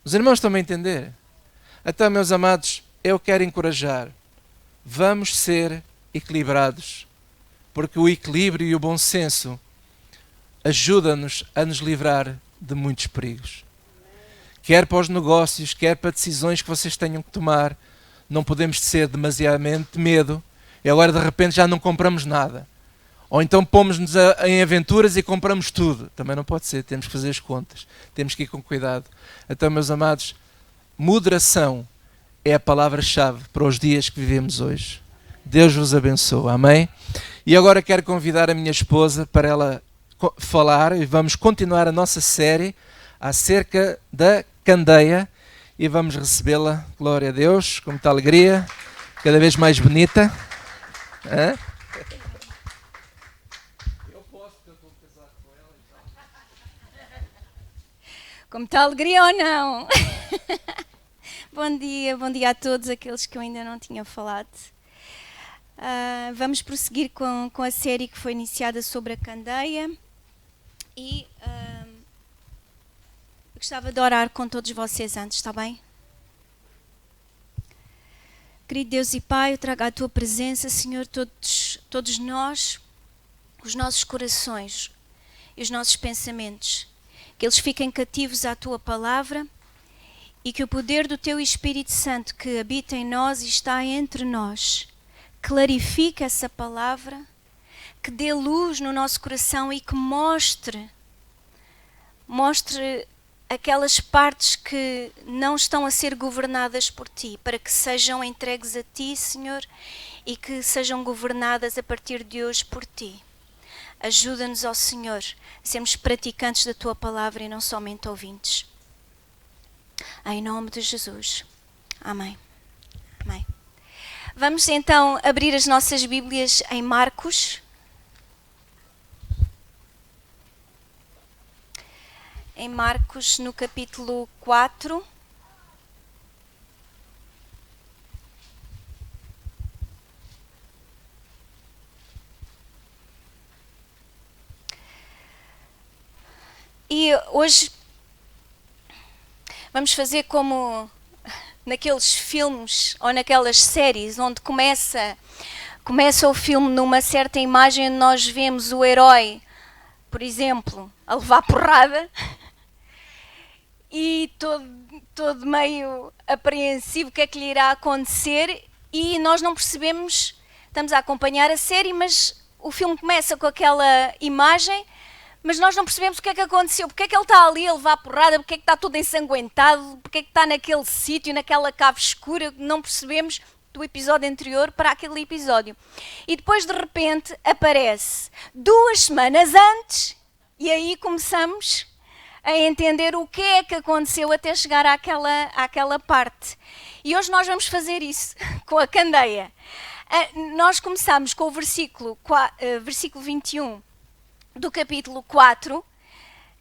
Os irmãos estão a entender? Então, meus amados, eu quero encorajar. Vamos ser equilibrados. Porque o equilíbrio e o bom senso ajuda-nos a nos livrar de muitos perigos. Quer para os negócios, quer para decisões que vocês tenham que tomar. Não podemos ser demasiadamente medo e agora de repente já não compramos nada. Ou então pomos-nos em aventuras e compramos tudo. Também não pode ser, temos que fazer as contas. Temos que ir com cuidado. Então, meus amados, moderação é a palavra-chave para os dias que vivemos hoje. Deus vos abençoe. Amém? E agora quero convidar a minha esposa para ela falar e vamos continuar a nossa série acerca da candeia e vamos recebê-la, glória a Deus, com muita alegria, cada vez mais bonita. Hã? Com muita alegria ou não? Bom dia a todos aqueles que eu ainda não tinha falado. Vamos prosseguir com a série que foi iniciada sobre a candeia e gostava de orar com todos vocês antes, está bem? Querido Deus e Pai, eu trago à Tua presença, Senhor, todos nós, os nossos corações e os nossos pensamentos, que eles fiquem cativos à Tua palavra e que o poder do Teu Espírito Santo que habita em nós e está entre nós clarifique essa palavra, que dê luz no nosso coração e que mostre aquelas partes que não estão a ser governadas por Ti, para que sejam entregues a Ti, Senhor, e que sejam governadas a partir de hoje por Ti. Ajuda-nos, ó Senhor, a sermos praticantes da Tua palavra e não somente ouvintes. Em nome de Jesus. Amém. Amém. Vamos então abrir as nossas Bíblias em Marcos. Em Marcos, no capítulo 4. E hoje vamos fazer como naqueles filmes ou naquelas séries onde começa o filme numa certa imagem onde nós vemos o herói, por exemplo, a levar porrada e todo meio apreensivo o que é que lhe irá acontecer e nós não percebemos, estamos a acompanhar a série, mas o filme começa com aquela imagem, mas nós não percebemos o que é que aconteceu, porque é que ele está ali a levar porrada, porque é que está todo ensanguentado, porque é que está naquele sítio, naquela cave escura, não percebemos do episódio anterior para aquele episódio. E depois de repente aparece 2 semanas antes e aí começamos a entender o que é que aconteceu até chegar àquela parte. E hoje nós vamos fazer isso com a candeia. Nós começamos com o versículo 21 do capítulo 4,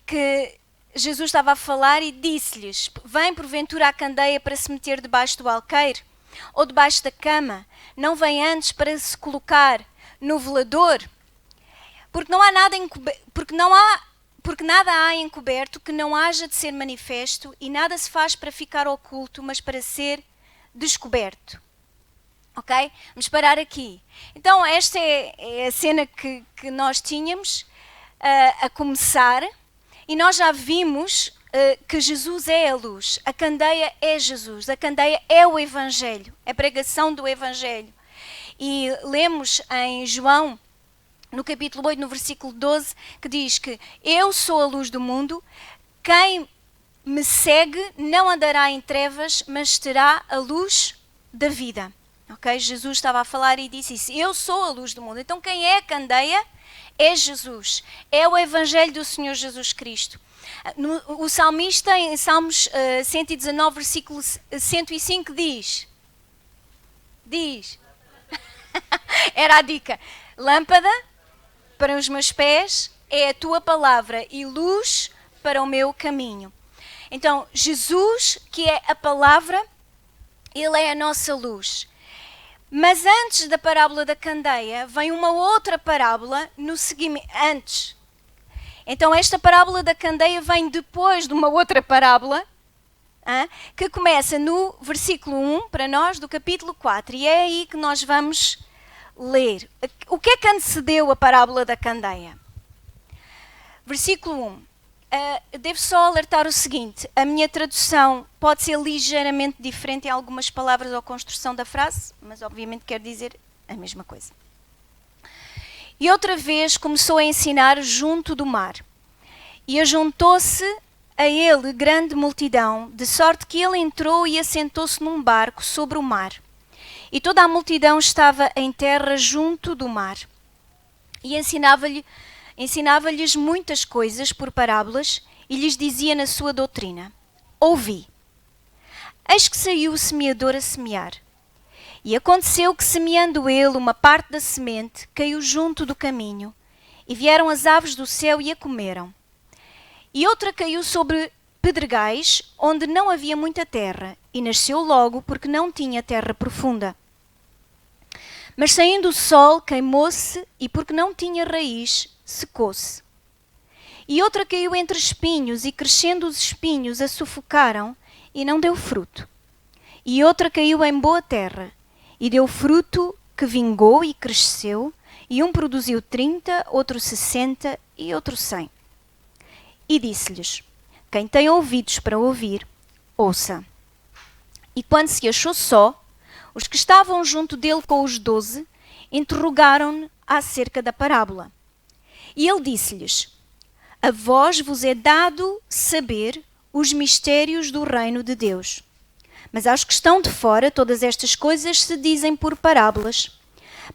que Jesus estava a falar e disse-lhes: vem porventura a candeia para se meter debaixo do alqueire ou debaixo da cama? Não vem antes para se colocar no velador? Porque nada há encoberto que não haja de ser manifesto, e nada se faz para ficar oculto, mas para ser descoberto. Ok? Vamos parar aqui. Então esta é a cena que nós tínhamos a começar, e nós já vimos que Jesus é a luz, a candeia é Jesus, a candeia é o Evangelho, é a pregação do Evangelho. E lemos em João, no capítulo 8, no versículo 12, que diz que eu sou a luz do mundo, quem me segue não andará em trevas, mas terá a luz da vida. Ok? Jesus estava a falar e disse isso, eu sou a luz do mundo. Então quem é a candeia? É Jesus, é o Evangelho do Senhor Jesus Cristo. O salmista, em Salmos 119, versículo 105, diz, era a dica, lâmpada para os meus pés é a tua palavra e luz para o meu caminho. Então, Jesus, que é a palavra, ele é a nossa luz. Mas antes da parábola da candeia, vem uma outra parábola no seguimento, antes. Então, esta parábola da candeia vem depois de uma outra parábola, que começa no versículo 1, para nós, do capítulo 4. E é aí que nós vamos ler. O que é que antecedeu a parábola da candeia? Versículo 1. Devo só alertar o seguinte: a minha tradução pode ser ligeiramente diferente em algumas palavras ou construção da frase, mas obviamente quer dizer a mesma coisa. E outra vez começou a ensinar junto do mar, e ajuntou-se a ele grande multidão, de sorte que ele entrou e assentou-se num barco sobre o mar. E toda a multidão estava em terra junto do mar. E ensinava-lhes muitas coisas por parábolas e lhes dizia na sua doutrina: ouvi. Eis que saiu o semeador a semear. E aconteceu que, semeando ele uma parte da semente, caiu junto do caminho, e vieram as aves do céu e a comeram. E outra caiu sobre pedregais, onde não havia muita terra, e nasceu logo, porque não tinha terra profunda. Mas saindo o sol, queimou-se, e porque não tinha raiz, secou-se. E outra caiu entre espinhos, e crescendo os espinhos a sufocaram, e não deu fruto. E outra caiu em boa terra, e deu fruto que vingou e cresceu, e um produziu 30, outro 60 e outro 100. E disse-lhes: quem tem ouvidos para ouvir, ouça. E quando se achou só, os que estavam junto dele com os 12 interrogaram-no acerca da parábola. E ele disse-lhes: a vós vos é dado saber os mistérios do reino de Deus. Mas aos que estão de fora, todas estas coisas se dizem por parábolas,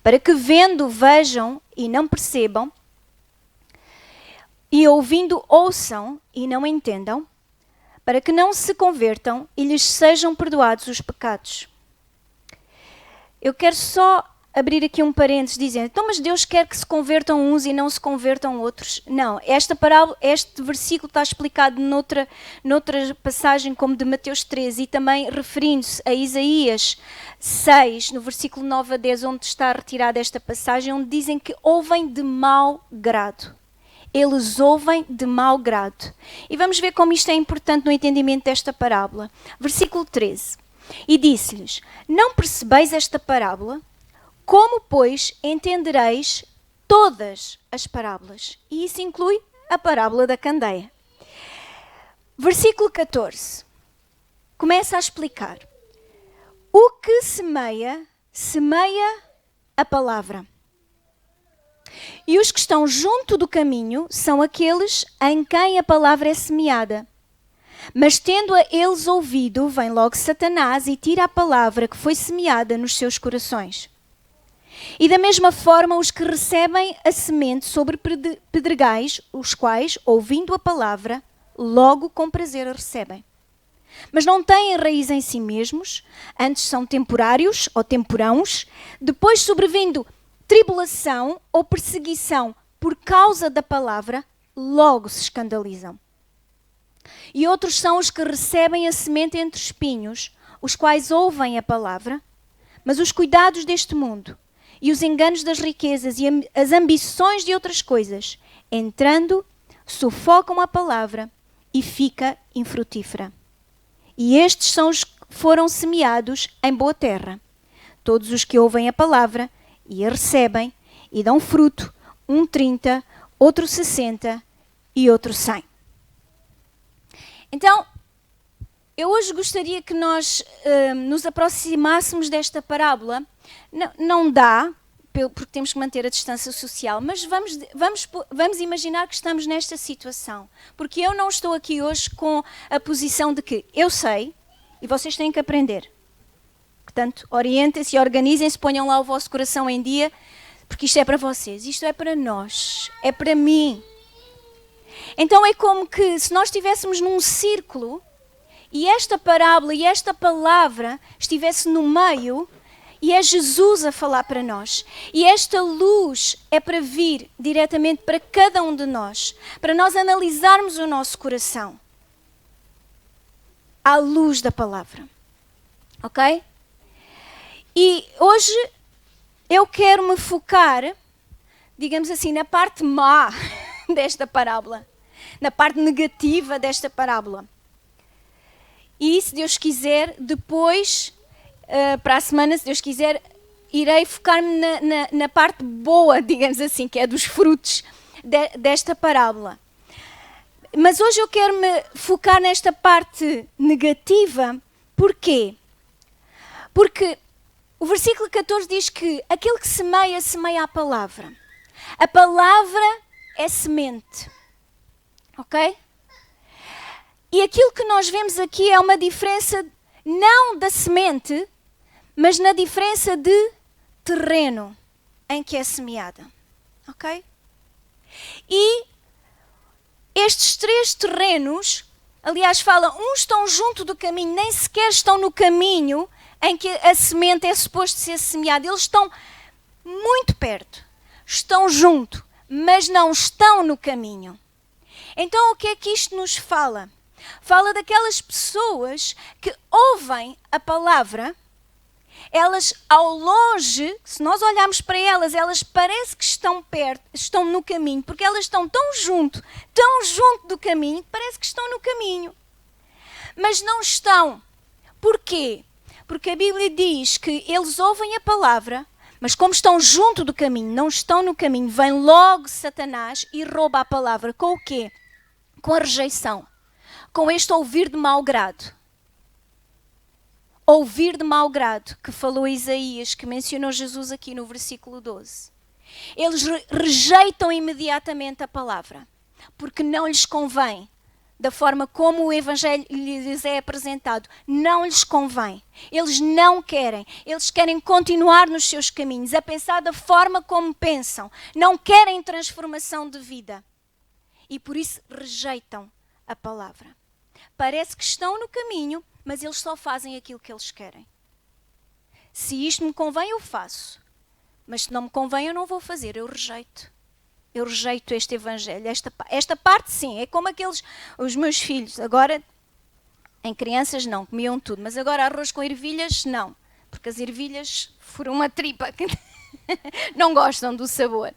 para que vendo vejam e não percebam, e ouvindo ouçam e não entendam, para que não se convertam e lhes sejam perdoados os pecados. Eu quero só abrir aqui um parênteses dizendo: então, mas Deus quer que se convertam uns e não se convertam outros? Não, esta parábola, este versículo está explicado noutra passagem, como de Mateus 13, e também referindo-se a Isaías 6, no versículo 9 a 10, onde está retirada esta passagem, onde dizem que ouvem de mau grado. Eles ouvem de mau grado. E vamos ver como isto é importante no entendimento desta parábola. Versículo 13. E disse-lhes: não percebeis esta parábola? Como, pois, entendereis todas as parábolas? E isso inclui a parábola da candeia. Versículo 14. Começa a explicar. O que semeia, semeia a palavra. E os que estão junto do caminho são aqueles em quem a palavra é semeada. Mas tendo-a eles ouvido, vem logo Satanás e tira a palavra que foi semeada nos seus corações. E da mesma forma os que recebem a semente sobre pedregais, os quais, ouvindo a palavra, logo com prazer a recebem. Mas não têm raiz em si mesmos, antes são temporários ou temporãos, depois sobrevindo tribulação ou perseguição por causa da palavra, logo se escandalizam. E outros são os que recebem a semente entre espinhos, os quais ouvem a palavra, mas os cuidados deste mundo e os enganos das riquezas e as ambições de outras coisas, entrando, sufocam a palavra e fica infrutífera. E estes são os que foram semeados em boa terra, todos os que ouvem a palavra e a recebem e dão fruto, um 30, outro 60 e outro 100. Então, eu hoje gostaria que nós nos aproximássemos desta parábola. Não dá, porque temos que manter a distância social, mas vamos imaginar que estamos nesta situação. Porque eu não estou aqui hoje com a posição de que eu sei e vocês têm que aprender. Portanto, orientem-se, organizem-se, ponham lá o vosso coração em dia, porque isto é para vocês, isto é para nós, é para mim. Então é como que se nós estivéssemos num círculo e esta parábola e esta palavra estivesse no meio E é Jesus a falar para nós. E esta luz é para vir diretamente para cada um de nós, para nós analisarmos o nosso coração à luz da palavra. Ok? E hoje eu quero me focar, digamos assim, na parte má desta parábola, na parte negativa desta parábola. E se Deus quiser, depois, para a semana, se Deus quiser, irei focar-me na parte boa, digamos assim, que é dos frutos desta parábola. Mas hoje eu quero me focar nesta parte negativa. Porquê? Porque o versículo 14 diz que aquele que semeia, semeia a palavra. A palavra é semente. Ok? E aquilo que nós vemos aqui é uma diferença não da semente, mas na diferença de terreno em que é semeada. Ok? E estes 3 terrenos, aliás, uns estão junto do caminho, nem sequer estão no caminho em que a semente é suposto ser semeada. Eles estão muito perto, estão junto, mas não estão no caminho. Então o que é que isto nos fala? Fala daquelas pessoas que ouvem a palavra, elas ao longe, se nós olharmos para elas parecem que estão perto, estão no caminho, porque elas estão tão junto do caminho, que parece que estão no caminho. Mas não estão. Porquê? Porque a Bíblia diz que eles ouvem a palavra, mas como estão junto do caminho, não estão no caminho, vem logo Satanás e rouba a palavra. Com o quê? Com a rejeição. Com este ouvir de mau grado. Ouvir de mau grado, que falou Isaías, que mencionou Jesus aqui no versículo 12. Eles rejeitam imediatamente a palavra, porque não lhes convém, da forma como o Evangelho lhes é apresentado, não lhes convém. Eles não querem, eles querem continuar nos seus caminhos, a pensar da forma como pensam, não querem transformação de vida. E por isso rejeitam a palavra. Parece que estão no caminho, mas eles só fazem aquilo que eles querem. Se isto me convém, eu faço. Mas se não me convém, eu não vou fazer, eu rejeito. Eu rejeito este Evangelho. Esta parte, sim, é como os meus filhos. Agora, em crianças, não, comiam tudo. Mas agora arroz com ervilhas, não. Porque as ervilhas foram uma tripa. Não gostam do sabor.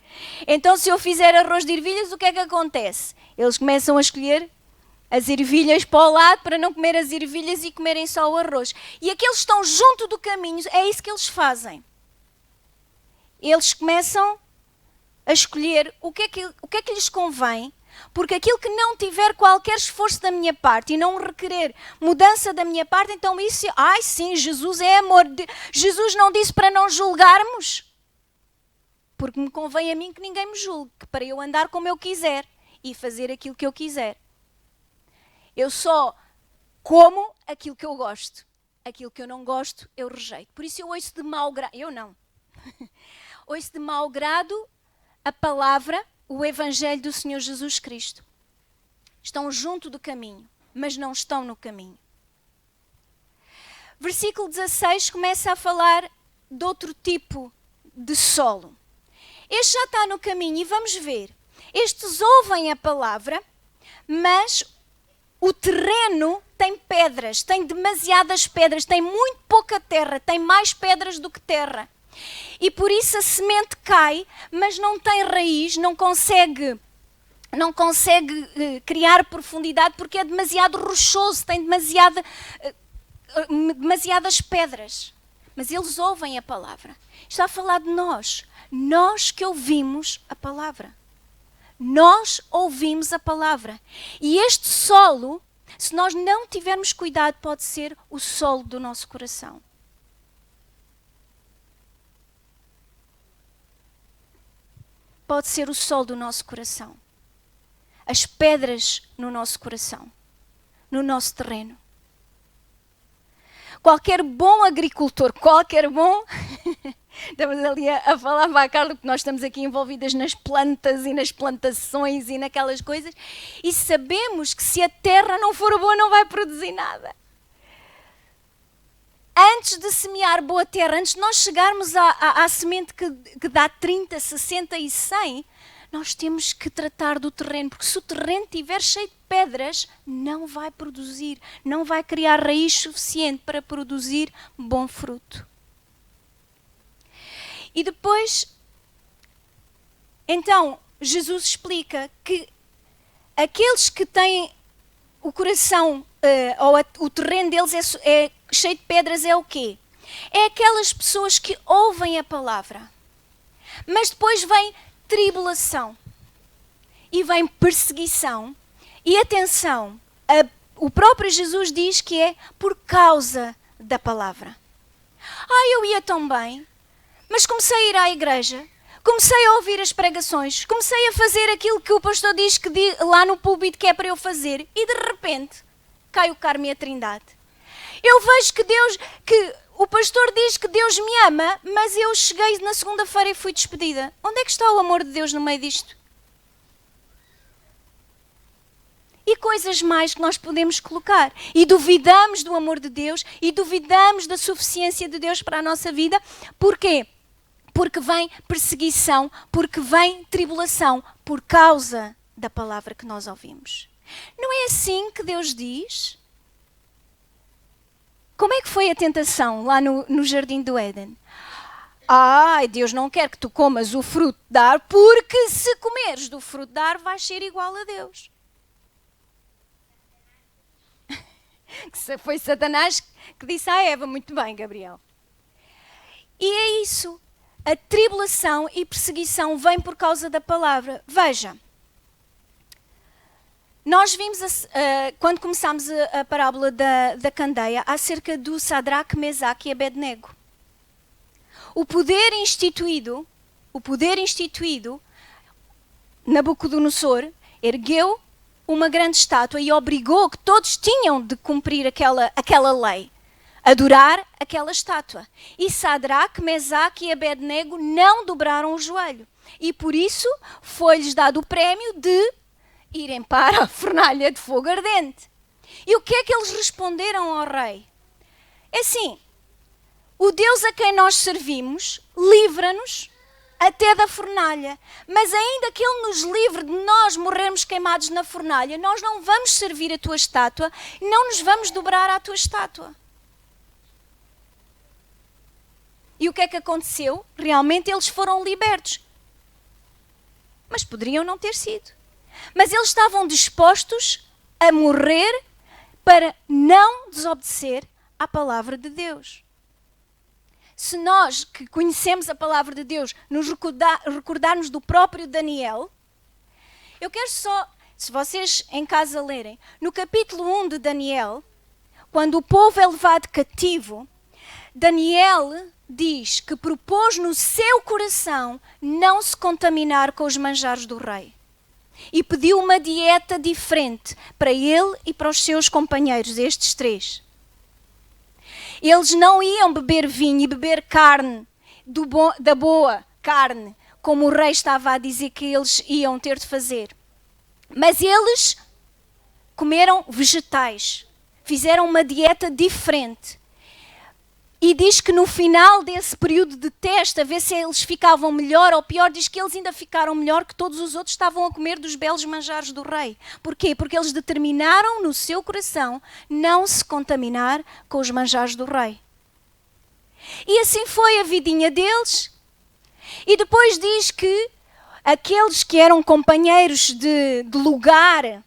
Então, se eu fizer arroz de ervilhas, o que é que acontece? Eles começam a escolher as ervilhas para o lado, para não comer as ervilhas e comerem só o arroz. E aqueles que estão junto do caminho, é isso que eles fazem. Eles começam a escolher o que é que lhes convém, porque aquilo que não tiver qualquer esforço da minha parte e não requerer mudança da minha parte, então isso, sim, Jesus é amor. Jesus não disse para não julgarmos, porque me convém a mim que ninguém me julgue, para eu andar como eu quiser e fazer aquilo que eu quiser. Eu só como aquilo que eu gosto. Aquilo que eu não gosto, eu rejeito. Por isso eu ouço de mau grado. Eu não. Ouço de mau grado a palavra, o Evangelho do Senhor Jesus Cristo. Estão junto do caminho, mas não estão no caminho. Versículo 16 começa a falar de outro tipo de solo. Este já está no caminho e vamos ver. Estes ouvem a palavra, mas o terreno tem pedras, tem demasiadas pedras, tem muito pouca terra, tem mais pedras do que terra. E por isso a semente cai, mas não tem raiz, não consegue criar profundidade porque é demasiado rochoso, tem demasiadas pedras. Mas eles ouvem a palavra. Está a falar de nós que ouvimos a palavra. Nós ouvimos a palavra. E este solo, se nós não tivermos cuidado, pode ser o solo do nosso coração. Pode ser o solo do nosso coração. As pedras no nosso coração, no nosso terreno. Qualquer bom agricultor, estamos ali a falar para a Carla, porque nós estamos aqui envolvidas nas plantas e nas plantações e naquelas coisas, e sabemos que se a terra não for boa não vai produzir nada. antes de semear boa terra, antes de nós chegarmos à semente que dá 30, 60 e 100, nós temos que tratar do terreno, porque se o terreno estiver cheio de pedras, não vai produzir, não vai criar raiz suficiente para produzir bom fruto. E depois, então, Jesus explica que aqueles que têm o coração, o terreno deles é cheio de pedras, é o quê? É aquelas pessoas que ouvem a palavra, mas depois vem tribulação e vem perseguição. E atenção, o próprio Jesus diz que é por causa da palavra. Eu ia tão bem, mas comecei a ir à igreja, comecei a ouvir as pregações, comecei a fazer aquilo que o pastor diz lá no púlpito que é para eu fazer, e de repente cai o Carmo e a Trindade. Eu vejo que o pastor diz que Deus me ama, mas eu cheguei na segunda-feira e fui despedida. Onde é que está o amor de Deus no meio disto? E coisas mais que nós podemos colocar. E duvidamos do amor de Deus e duvidamos da suficiência de Deus para a nossa vida. Porquê? Porque vem perseguição, porque vem tribulação, por causa da palavra que nós ouvimos. Não é assim que Deus diz? Como é que foi a tentação lá no Jardim do Éden? Deus não quer que tu comas o fruto da árvore, porque se comeres do fruto da árvore vais ser igual a Deus. Foi Satanás que disse à Eva, muito bem, Gabriel. E é isso. A tribulação e perseguição vem por causa da palavra. Veja, nós vimos, quando começámos a parábola da candeia, acerca do Sadraque, Mesaque e Abednego. O poder instituído, Nabucodonosor ergueu uma grande estátua e obrigou que todos tinham de cumprir aquela lei, adorar aquela estátua. E Sadraque, Mesaque e Abednego não dobraram o joelho. E por isso foi-lhes dado o prémio de irem para a fornalha de fogo ardente. E o que é que eles responderam ao rei? É assim, o Deus a quem nós servimos livra-nos até da fornalha, mas ainda que Ele nos livre de nós morrermos queimados na fornalha, nós não vamos servir a tua estátua, não nos vamos dobrar à tua estátua. E o que é que aconteceu? Realmente eles foram libertos. Mas poderiam não ter sido. Mas eles estavam dispostos a morrer para não desobedecer à palavra de Deus. Se nós que conhecemos a palavra de Deus nos recordarmos do próprio Daniel, eu quero só, se vocês em casa lerem, no capítulo 1 de Daniel, quando o povo é levado cativo, Daniel diz que propôs no seu coração não se contaminar com os manjares do rei. E pediu uma dieta diferente para ele e para os seus companheiros, estes três. Eles não iam beber vinho e beber carne, da boa carne, como o rei estava a dizer que eles iam ter de fazer. Mas eles comeram vegetais, fizeram uma dieta diferente. E diz que no final desse período de teste, a ver se eles ficavam melhor ou pior, diz que eles ainda ficaram melhor que todos os outros estavam a comer dos belos manjares do rei. Porquê? Porque eles determinaram no seu coração não se contaminar com os manjares do rei. E assim foi a vidinha deles. E depois diz que aqueles que eram companheiros de lugar,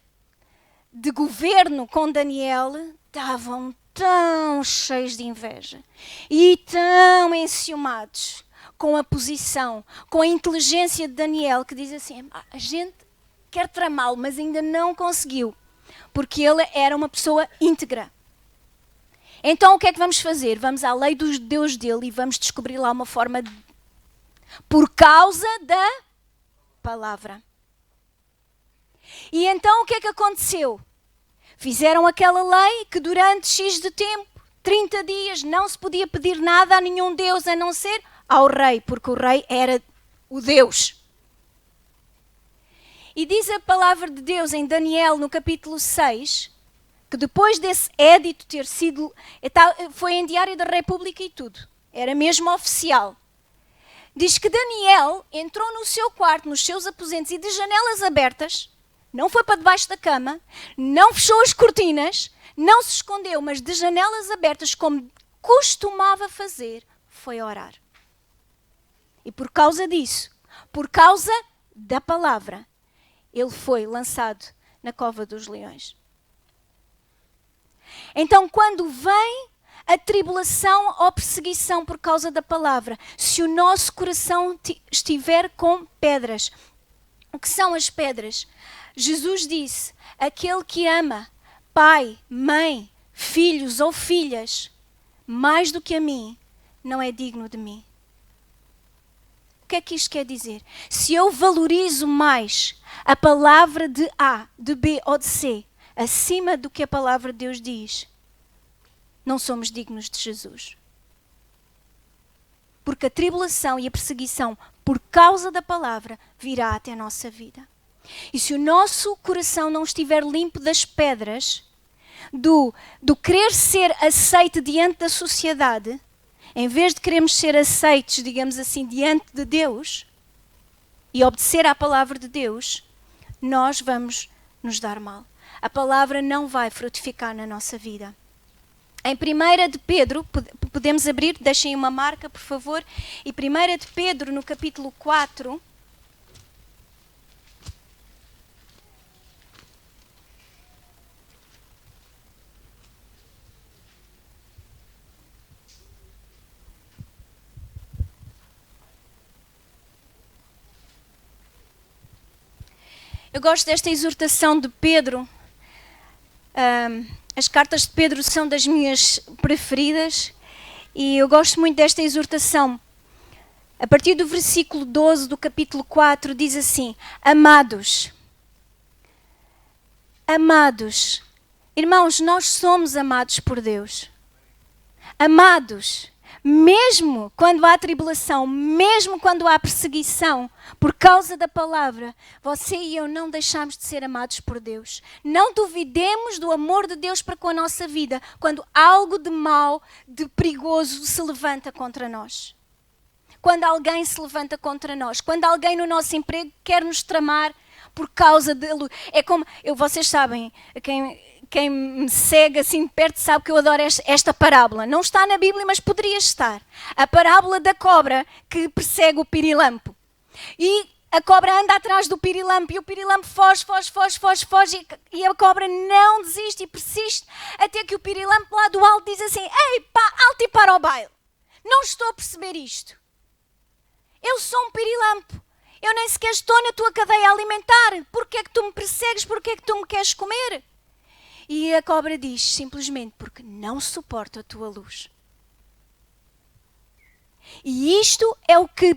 de governo com Daniel, estavam tão cheios de inveja e tão enciumados com a posição, com a inteligência de Daniel, que diz assim, a gente quer tramá-lo, mas ainda não conseguiu, porque ele era uma pessoa íntegra. Então o que é que vamos fazer? Vamos à lei do Deus dele e vamos descobrir lá uma forma por causa da palavra. E então o que é que aconteceu? Fizeram aquela lei que durante X de tempo, 30 dias, não se podia pedir nada a nenhum Deus a não ser ao rei, porque o rei era o Deus. E diz a palavra de Deus em Daniel, no capítulo 6, que depois desse édito ter sido, foi em Diário da República e tudo, era mesmo oficial. Diz que Daniel entrou no seu quarto, nos seus aposentos e de janelas abertas, não foi para debaixo da cama, não fechou as cortinas, não se escondeu, mas de janelas abertas, como costumava fazer, foi orar. E por causa disso, por causa da palavra, ele foi lançado na cova dos leões. Então, quando vem a tribulação ou perseguição por causa da palavra, se o nosso coração estiver com pedras, o que são as pedras? Jesus disse, aquele que ama pai, mãe, filhos ou filhas, mais do que a mim, não é digno de mim. O que é que isto quer dizer? Se eu valorizo mais a palavra de A, de B ou de C, acima do que a palavra de Deus diz, não somos dignos de Jesus. Porque a tribulação e a perseguição por causa da palavra virá até a nossa vida. E se o nosso coração não estiver limpo das pedras, do querer ser aceite diante da sociedade, em vez de querermos ser aceites, digamos assim, diante de Deus e obedecer à palavra de Deus, nós vamos nos dar mal. A palavra não vai frutificar na nossa vida. Em 1 de Pedro, podemos abrir, deixem uma marca, por favor, e 1 de Pedro, no capítulo 4, eu gosto desta exortação de Pedro. As cartas de Pedro são das minhas preferidas e eu gosto muito desta exortação. A partir do versículo 12 do capítulo 4 diz assim: Amados, irmãos, nós somos amados por Deus. Amados, mesmo quando há tribulação, mesmo quando há perseguição, por causa da palavra, você e eu não deixamos de ser amados por Deus. Não duvidemos do amor de Deus para com a nossa vida, quando algo de mau, de perigoso se levanta contra nós. Quando alguém se levanta contra nós, quando alguém no nosso emprego quer nos tramar por causa dele. É como, vocês sabem, quem me segue assim de perto sabe que eu adoro esta parábola. Não está na Bíblia, mas poderia estar. A parábola da cobra que persegue o pirilampo. E a cobra anda atrás do pirilampo e o pirilampo foge e a cobra não desiste e persiste até que o pirilampo lá do alto diz assim: ei pá, alto e para o baile. Não estou a perceber isto. Eu sou um pirilampo. Eu nem sequer estou na tua cadeia alimentar. Porquê é que tu me persegues? Porquê é que tu me queres comer? E a cobra diz simplesmente: porque não suporto a tua luz. E isto é o que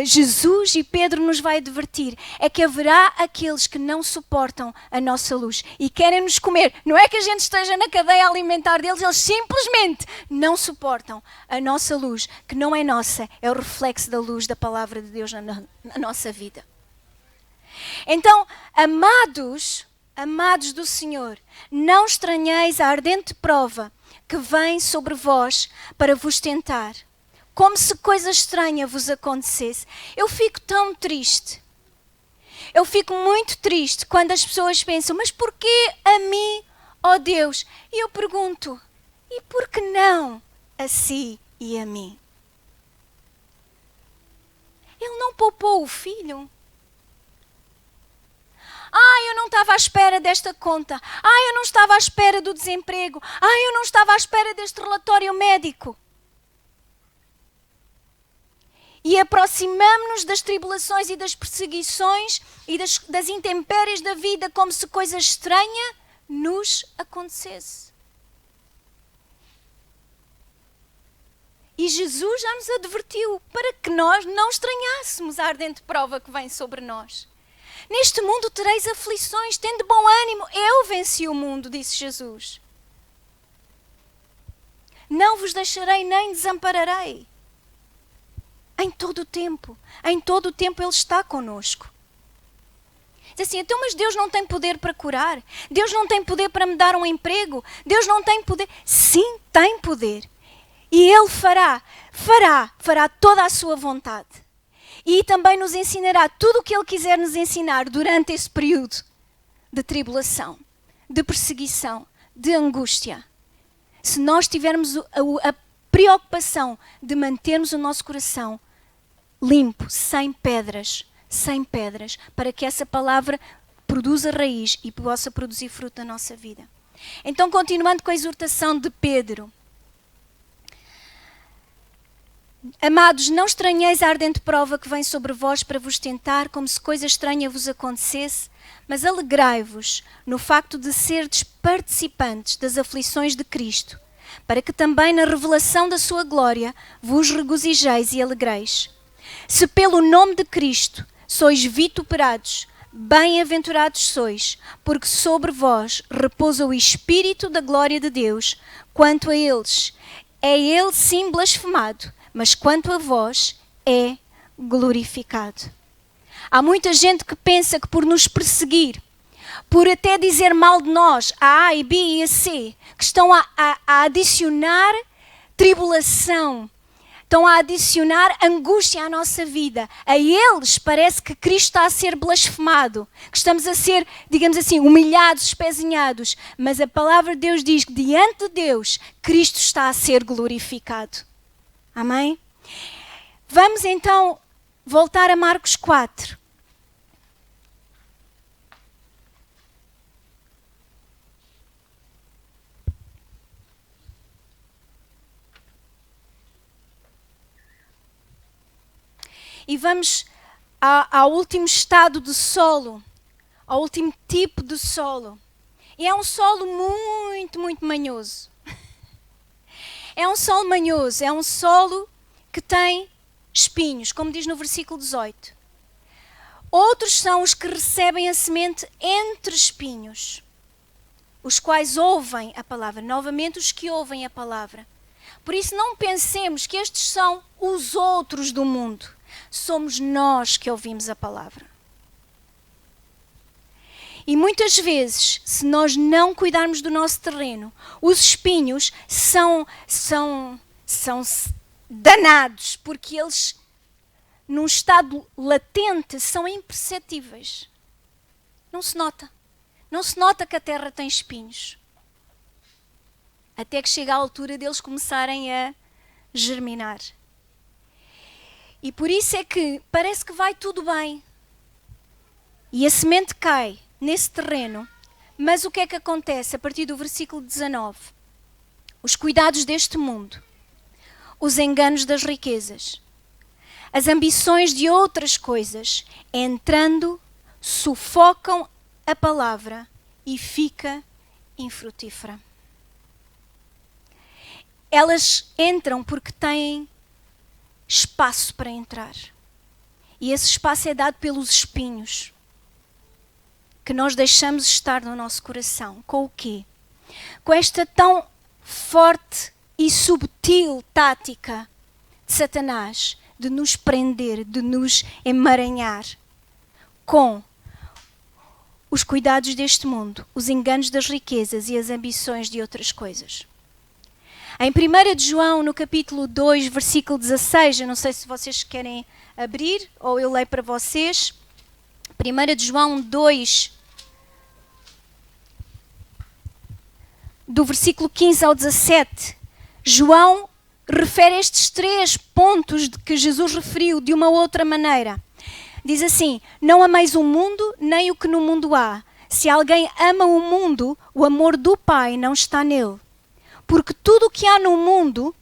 Jesus e Pedro nos vai advertir, é que haverá aqueles que não suportam a nossa luz e querem nos comer. Não é que a gente esteja na cadeia alimentar deles, eles simplesmente não suportam a nossa luz, que não é nossa, é o reflexo da luz da palavra de Deus na nossa vida. Então, amados do Senhor, não estranheis a ardente prova que vem sobre vós para vos tentar, como se coisa estranha vos acontecesse. Eu fico tão triste. Eu fico muito triste quando as pessoas pensam: mas porquê a mim, ó Deus? E eu pergunto: e por que não a si e a mim? Ele não poupou o filho? Eu não estava à espera desta conta. Eu não estava à espera do desemprego. Eu não estava à espera deste relatório médico. E aproximamos-nos das tribulações e das perseguições e das intempéries da vida como se coisa estranha nos acontecesse. E Jesus já nos advertiu para que nós não estranhássemos a ardente prova que vem sobre nós. Neste mundo tereis aflições, tende bom ânimo. Eu venci o mundo, disse Jesus. Não vos deixarei nem desampararei. Em todo o tempo Ele está conosco. Diz assim, então mas Deus não tem poder para curar? Deus não tem poder para me dar um emprego? Deus não tem poder? Sim, tem poder. E Ele fará toda a sua vontade. E também nos ensinará tudo o que Ele quiser nos ensinar durante esse período de tribulação, de perseguição, de angústia. Se nós tivermos a preocupação de mantermos o nosso coração limpo, sem pedras, para que essa palavra produza raiz e possa produzir fruto na nossa vida. Então, continuando com a exortação de Pedro. Amados, não estranheis a ardente prova que vem sobre vós para vos tentar, como se coisa estranha vos acontecesse, mas alegrai-vos no facto de serdes participantes das aflições de Cristo, para que também na revelação da sua glória vos regozijeis e alegreis. Se pelo nome de Cristo sois vituperados, bem-aventurados sois, porque sobre vós repousa o Espírito da glória de Deus. Quanto a eles, é Ele sim blasfemado, mas quanto a vós, é glorificado. Há muita gente que pensa que por nos perseguir, por até dizer mal de nós, a A, e B e a C, que estão a adicionar tribulação, estão a adicionar angústia à nossa vida. A eles parece que Cristo está a ser blasfemado, que estamos a ser, digamos assim, humilhados, espezinhados. Mas a palavra de Deus diz que diante de Deus, Cristo está a ser glorificado. Amém? Vamos então voltar a Marcos 4. E vamos ao último estado de solo, ao último tipo de solo. E é um solo muito, muito manhoso. É um solo manhoso, é um solo que tem espinhos, como diz no versículo 18. Outros são os que recebem a semente entre espinhos, os quais ouvem a palavra. Novamente, os que ouvem a palavra. Por isso, não pensemos que estes são os outros do mundo. Somos nós que ouvimos a palavra. E muitas vezes, se nós não cuidarmos do nosso terreno, os espinhos são danados, porque eles, num estado latente, são imperceptíveis. Não se nota. Não se nota que a terra tem espinhos. Até que chega a altura deles começarem a germinar. E por isso é que parece que vai tudo bem. E a semente cai nesse terreno. Mas o que é que acontece a partir do versículo 19? Os cuidados deste mundo, os enganos das riquezas, as ambições de outras coisas, entrando, sufocam a palavra e fica infrutífera. Elas entram porque têm espaço para entrar. E esse espaço é dado pelos espinhos que nós deixamos estar no nosso coração. Com o quê? Com esta tão forte e subtil tática de Satanás de nos prender, de nos emaranhar com os cuidados deste mundo, os enganos das riquezas e as ambições de outras coisas. Em 1 de João, no capítulo 2, versículo 16, eu não sei se vocês querem abrir ou eu leio para vocês. 1 de João 2, do versículo 15 ao 17, João refere estes 3 pontos de que Jesus referiu de uma outra maneira. Diz assim: não ameis o mundo, nem o que no mundo há. Se alguém ama o mundo, o amor do Pai não está nele. Porque tudo o que há no mundo,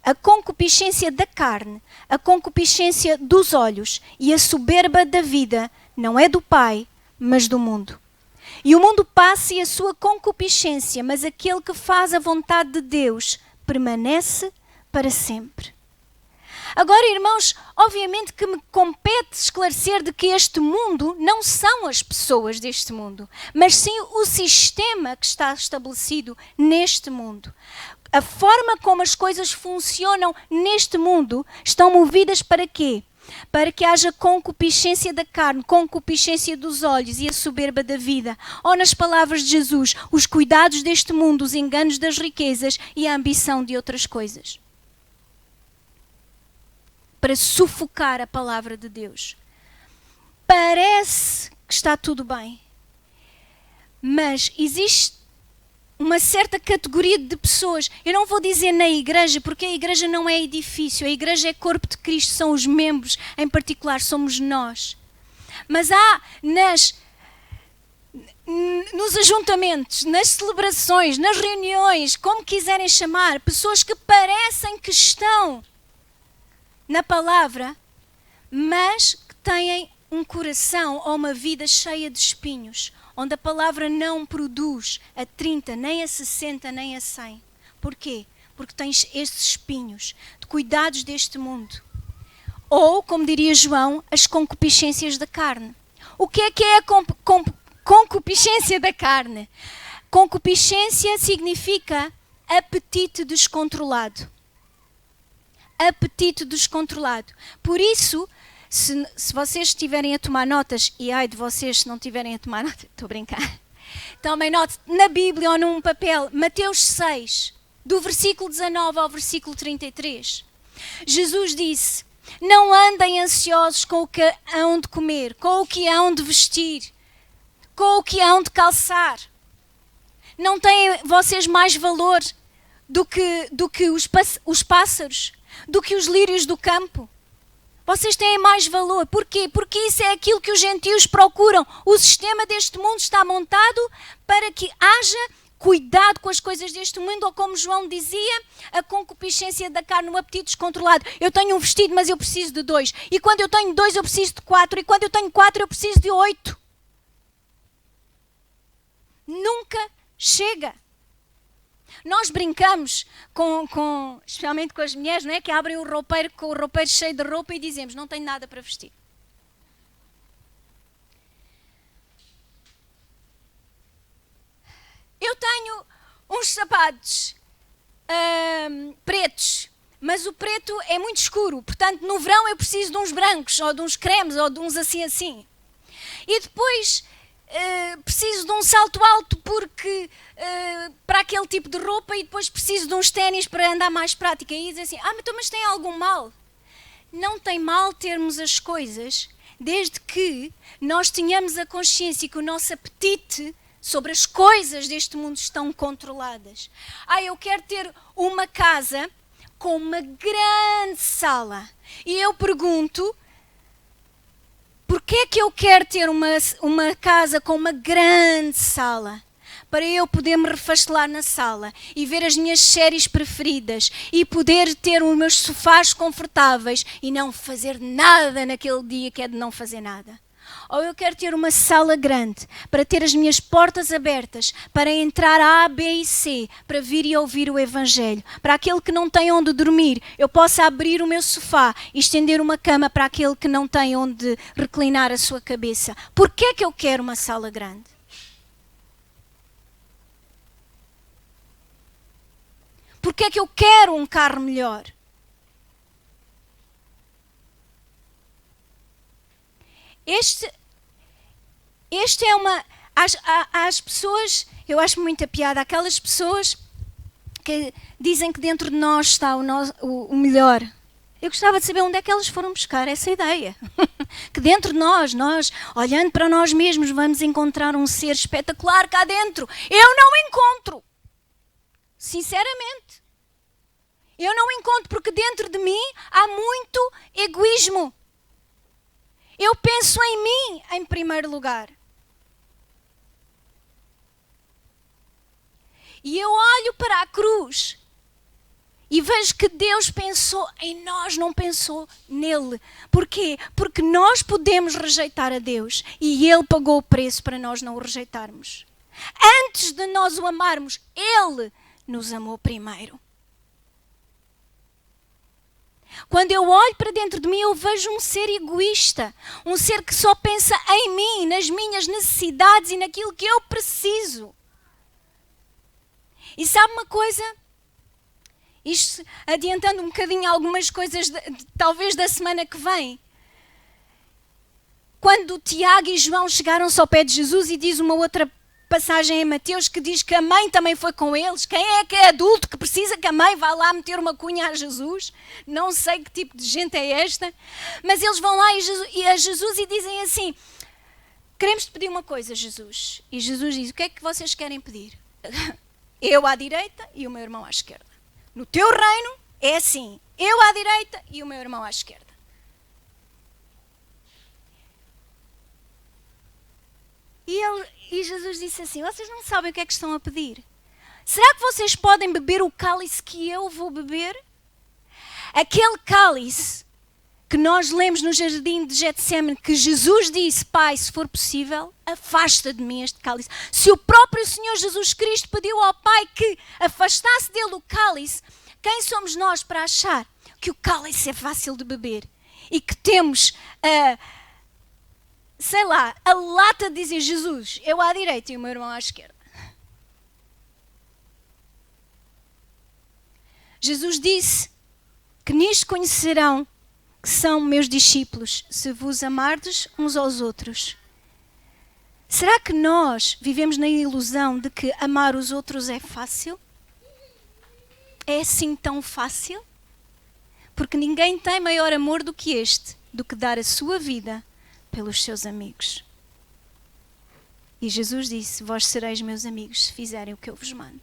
a concupiscência da carne, a concupiscência dos olhos e a soberba da vida, não é do Pai, mas do mundo. E o mundo passa e a sua concupiscência, mas aquele que faz a vontade de Deus permanece para sempre. Agora, irmãos, obviamente que me compete esclarecer de que este mundo não são as pessoas deste mundo, mas sim o sistema que está estabelecido neste mundo. A forma como as coisas funcionam neste mundo estão movidas para quê? para que haja concupiscência da carne, concupiscência dos olhos e a soberba da vida. Ou nas palavras de Jesus, os cuidados deste mundo, os enganos das riquezas e a ambição de outras coisas. Para sufocar a palavra de Deus. Parece que está tudo bem, mas existe uma certa categoria de pessoas. Eu não vou dizer na igreja, porque a igreja não é edifício, a igreja é corpo de Cristo, são os membros, em particular somos nós. Mas há nos ajuntamentos, nas celebrações, nas reuniões, como quiserem chamar, pessoas que parecem que estão na palavra, mas que têm um coração ou uma vida cheia de espinhos, onde a palavra não produz a 30, nem a 60, nem a 100. Porquê? Porque tens esses espinhos de cuidados deste mundo. Ou, como diria João, as concupiscências da carne. O que é a concupiscência da carne? Concupiscência significa apetite descontrolado. Apetite descontrolado. Por isso, se vocês estiverem a tomar notas, e ai de vocês se não estiverem a tomar notas, estou a brincar, tomem nota na Bíblia ou num papel, Mateus 6, do versículo 19 ao versículo 33. Jesus disse: não andem ansiosos com o que hão de comer, com o que hão de vestir, com o que hão de calçar. Não têm vocês mais valor do que os pássaros, do que os lírios do campo? Vocês têm mais valor. Porquê? Porque isso é aquilo que os gentios procuram. O sistema deste mundo está montado para que haja cuidado com as coisas deste mundo, ou como João dizia, a concupiscência da carne, o apetite descontrolado. Eu tenho um vestido, mas eu preciso de 2. E quando eu tenho 2, eu preciso de 4. E quando eu tenho 4, eu preciso de 8. Nunca chega. Nós brincamos, especialmente com as mulheres, não é? Que abrem o roupeiro com o roupeiro cheio de roupa e dizemos: não tenho nada para vestir. Eu tenho uns sapatos pretos, mas o preto é muito escuro. Portanto, no verão eu preciso de uns brancos, ou de uns cremes, ou de uns assim. E depois preciso de um salto alto porque para aquele tipo de roupa, e depois preciso de uns ténis para andar mais prática. E diz assim: mas tem algum mal? Não tem mal termos as coisas, desde que nós tenhamos a consciência que o nosso apetite sobre as coisas deste mundo estão controladas. Eu quero ter uma casa com uma grande sala. E eu pergunto: porquê é que eu quero ter uma casa com uma grande sala? Para eu poder me refastelar na sala e ver as minhas séries preferidas e poder ter os meus sofás confortáveis e não fazer nada naquele dia que é de não fazer nada. Ou eu quero ter uma sala grande para ter as minhas portas abertas para entrar a B e C, para vir e ouvir o Evangelho. Para aquele que não tem onde dormir, eu possa abrir o meu sofá e estender uma cama para aquele que não tem onde reclinar a sua cabeça. Porquê é que eu quero uma sala grande? Porquê é que eu quero um carro melhor? Este é uma... As pessoas, eu acho muita piada, aquelas pessoas que dizem que dentro de nós está o melhor. Eu gostava de saber onde é que elas foram buscar essa ideia. Que dentro de nós, olhando para nós mesmos, vamos encontrar um ser espetacular cá dentro. Eu não encontro. Sinceramente. Eu não encontro, porque dentro de mim há muito egoísmo. Eu penso em mim em primeiro lugar. E eu olho para a cruz e vejo que Deus pensou em nós, não pensou nele. Porquê? Porque nós podemos rejeitar a Deus e Ele pagou o preço para nós não o rejeitarmos. Antes de nós o amarmos, Ele nos amou primeiro. Quando eu olho para dentro de mim, eu vejo um ser egoísta, um ser que só pensa em mim, nas minhas necessidades e naquilo que eu preciso. E sabe uma coisa? Isto adiantando um bocadinho algumas coisas, talvez da semana que vem, quando Tiago e João chegaram-se ao pé de Jesus, e diz uma outra passagem em Mateus que diz que a mãe também foi com eles. Quem é que é adulto que precisa que a mãe vá lá meter uma cunha a Jesus? Não sei que tipo de gente é esta, mas eles vão lá a Jesus e dizem assim: queremos te pedir uma coisa, Jesus. E Jesus diz: o que é que vocês querem pedir? Eu à direita e o meu irmão à esquerda. No teu reino é assim: eu à direita e o meu irmão à esquerda. E Jesus disse assim: vocês não sabem o que é que estão a pedir? Será que vocês podem beber o cálice que eu vou beber? Aquele cálice que nós lemos no jardim de Getsemane, que Jesus disse: Pai, se for possível, afasta de mim este cálice. Se o próprio Senhor Jesus Cristo pediu ao Pai que afastasse dele o cálice, quem somos nós para achar que o cálice é fácil de beber e que temos a lata de dizer: Jesus, eu à direita e o meu irmão à esquerda? Jesus disse que nisto conhecerão que são meus discípulos, se vos amardes uns aos outros. Será que nós vivemos na ilusão de que amar os outros é fácil? É assim tão fácil? Porque ninguém tem maior amor do que este, do que dar a sua vida pelos seus amigos. E Jesus disse: vós sereis meus amigos se fizerem o que eu vos mando.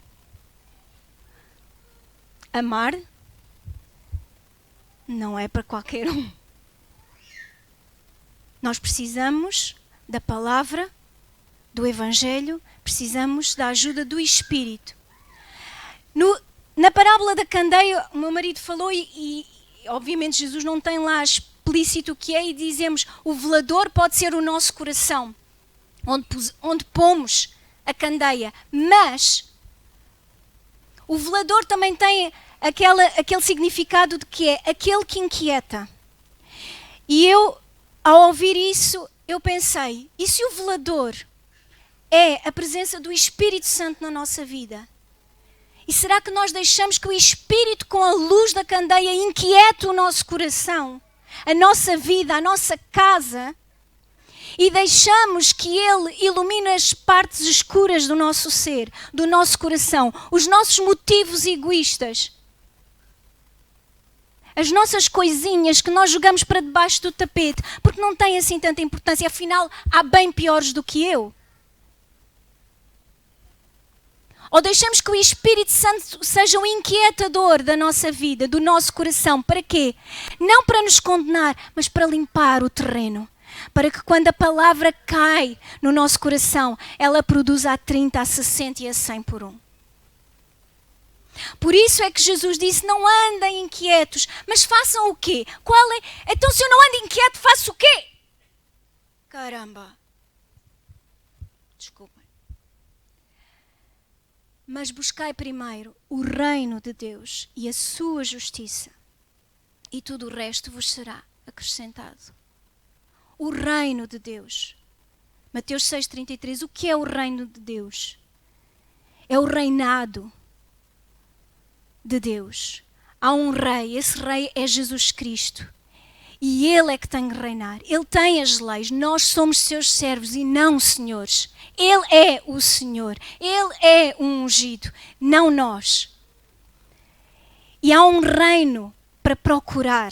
Amar não é para qualquer um. Nós precisamos da palavra, do Evangelho, precisamos da ajuda do Espírito. Na parábola da candeia, o meu marido falou, e obviamente Jesus não tem lá explícito o que é, e dizemos: o velador pode ser o nosso coração, onde pomos a candeia, mas o velador também tem aquele significado de que é aquele que inquieta. E eu, ao ouvir isso, eu pensei: e se o velador é a presença do Espírito Santo na nossa vida? E será que nós deixamos que o Espírito, com a luz da candeia, inquiete o nosso coração, a nossa vida, a nossa casa, e deixamos que Ele ilumine as partes escuras do nosso ser, do nosso coração, os nossos motivos egoístas, as nossas coisinhas que nós jogamos para debaixo do tapete, porque não têm assim tanta importância, afinal há bem piores do que eu? Ou deixamos que o Espírito Santo seja o inquietador da nossa vida, do nosso coração? Para quê? Não para nos condenar, mas para limpar o terreno. Para que quando a palavra cai no nosso coração, ela produza a 30, a 60 e a 100 por um. Por isso é que Jesus disse: não andem inquietos, mas façam o quê? Então se eu não ando inquieto, faço o quê? Caramba. Desculpem. Mas buscai primeiro o reino de Deus e a sua justiça, e tudo o resto vos será acrescentado. O reino de Deus. Mateus 6,33. O que é o reino de Deus? É o reinado de Deus. Há um rei, esse rei é Jesus Cristo. E Ele é que tem que reinar. Ele tem as leis. Nós somos seus servos e não senhores. Ele é o Senhor. Ele é o ungido, não nós. E há um reino para procurar,